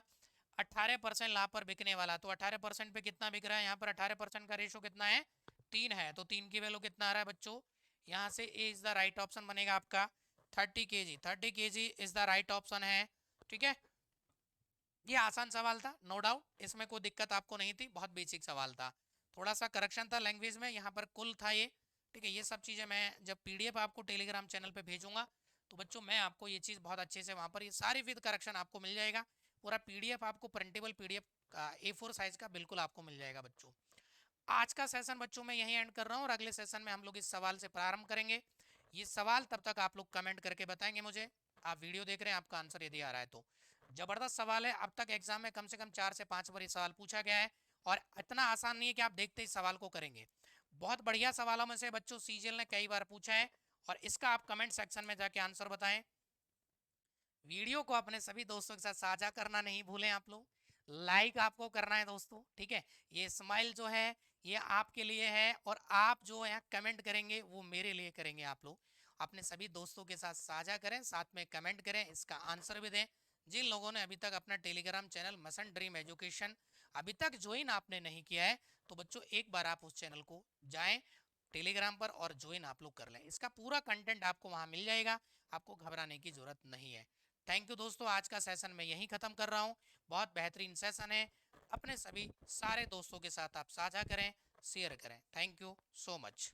18% लाभ पर बिकने वाला, तो 18% पे कितना बिक रहा है, यहाँ पर 18% का रेशो कितना है, 3 है, तो 3 की वैल्यू कितना आ रहा है बच्चों, यहाँ से ए इज द राइट ऑप्शन बनेगा आपका 30 kg। 30 kg is the right option है। ठीक है, ये आसान सवाल था, नो डाउट, इसमें कोई दिक्कत आपको नहीं थी, बहुत बेसिक सवाल था। थोड़ा सा करेक्शन था लैंग्वेज में, यहाँ पर कुल था ये। ठीक है, ये सब चीज़ें मैं जब पीडीएफ आपको टेलीग्राम चैनल पे भेजूंगा तो बच्चों मैं आपको ये चीज़ बहुत अच्छे से वहाँ पर ये सारी विद करेक्शन आपको मिल जाएगा। पूरा पीडीएफ आपको प्रिंटेबल पीडीएफ का A4 साइज का बिल्कुल आपको मिल जाएगा बच्चों। आज का सेशन बच्चों मैं यहीं एंड कर रहा हूँ, और अगले सेशन में हम लोग इस सवाल से प्रारंभ करेंगे। ये सवाल तब तक आप लोग कमेंट करके बताएंगे मुझे, आप वीडियो देख रहे हैं, आपका आंसर यदि आ रहा है तो। जबरदस्त सवाल है, अब तक एग्जाम में कम से कम 4 से 5 बार ये सवाल पूछा गया है, और इतना आसान नहीं है कि आप देखते इस सवाल को करेंगे। बहुत बढ़िया सवालों में से बच्चों सीजीएल ने कई बार पूछा है, और इसका आप कमेंट सेक्शन में जाके आंसर बताएं। वीडियो को अपने सभी दोस्तों के साथ साझा करना नहीं भूलें आप लोग, लाइक आपको करना है दोस्तों। ठीक है, ये स्माइल जो है ये आपके लिए है, और आप जो है कमेंट करेंगे वो मेरे लिए करेंगे। आप लोग अपने सभी दोस्तों के साथ साझा करें, साथ में कमेंट करें, इसका आंसर भी दें। जिन लोगों ने अभी तक अपना टेलीग्राम चैनल मसन ड्रीम एजुकेशन अभी तक ज्वाइन आपने नहीं किया है, तो बच्चों एक बार आप उस चैनल को जाएं टेलीग्राम पर और ज्वाइन आप लोग कर लें, इसका पूरा कंटेंट आपको वहां मिल जाएगा, आपको घबराने की जरूरत नहीं है। थैंक यू दोस्तों, आज का सेशन मैं यहीं ख़त्म कर रहा हूँ। बहुत बेहतरीन सेशन है, अपने सभी सारे दोस्तों के साथ आप साझा करें, शेयर करें। Thank you so much.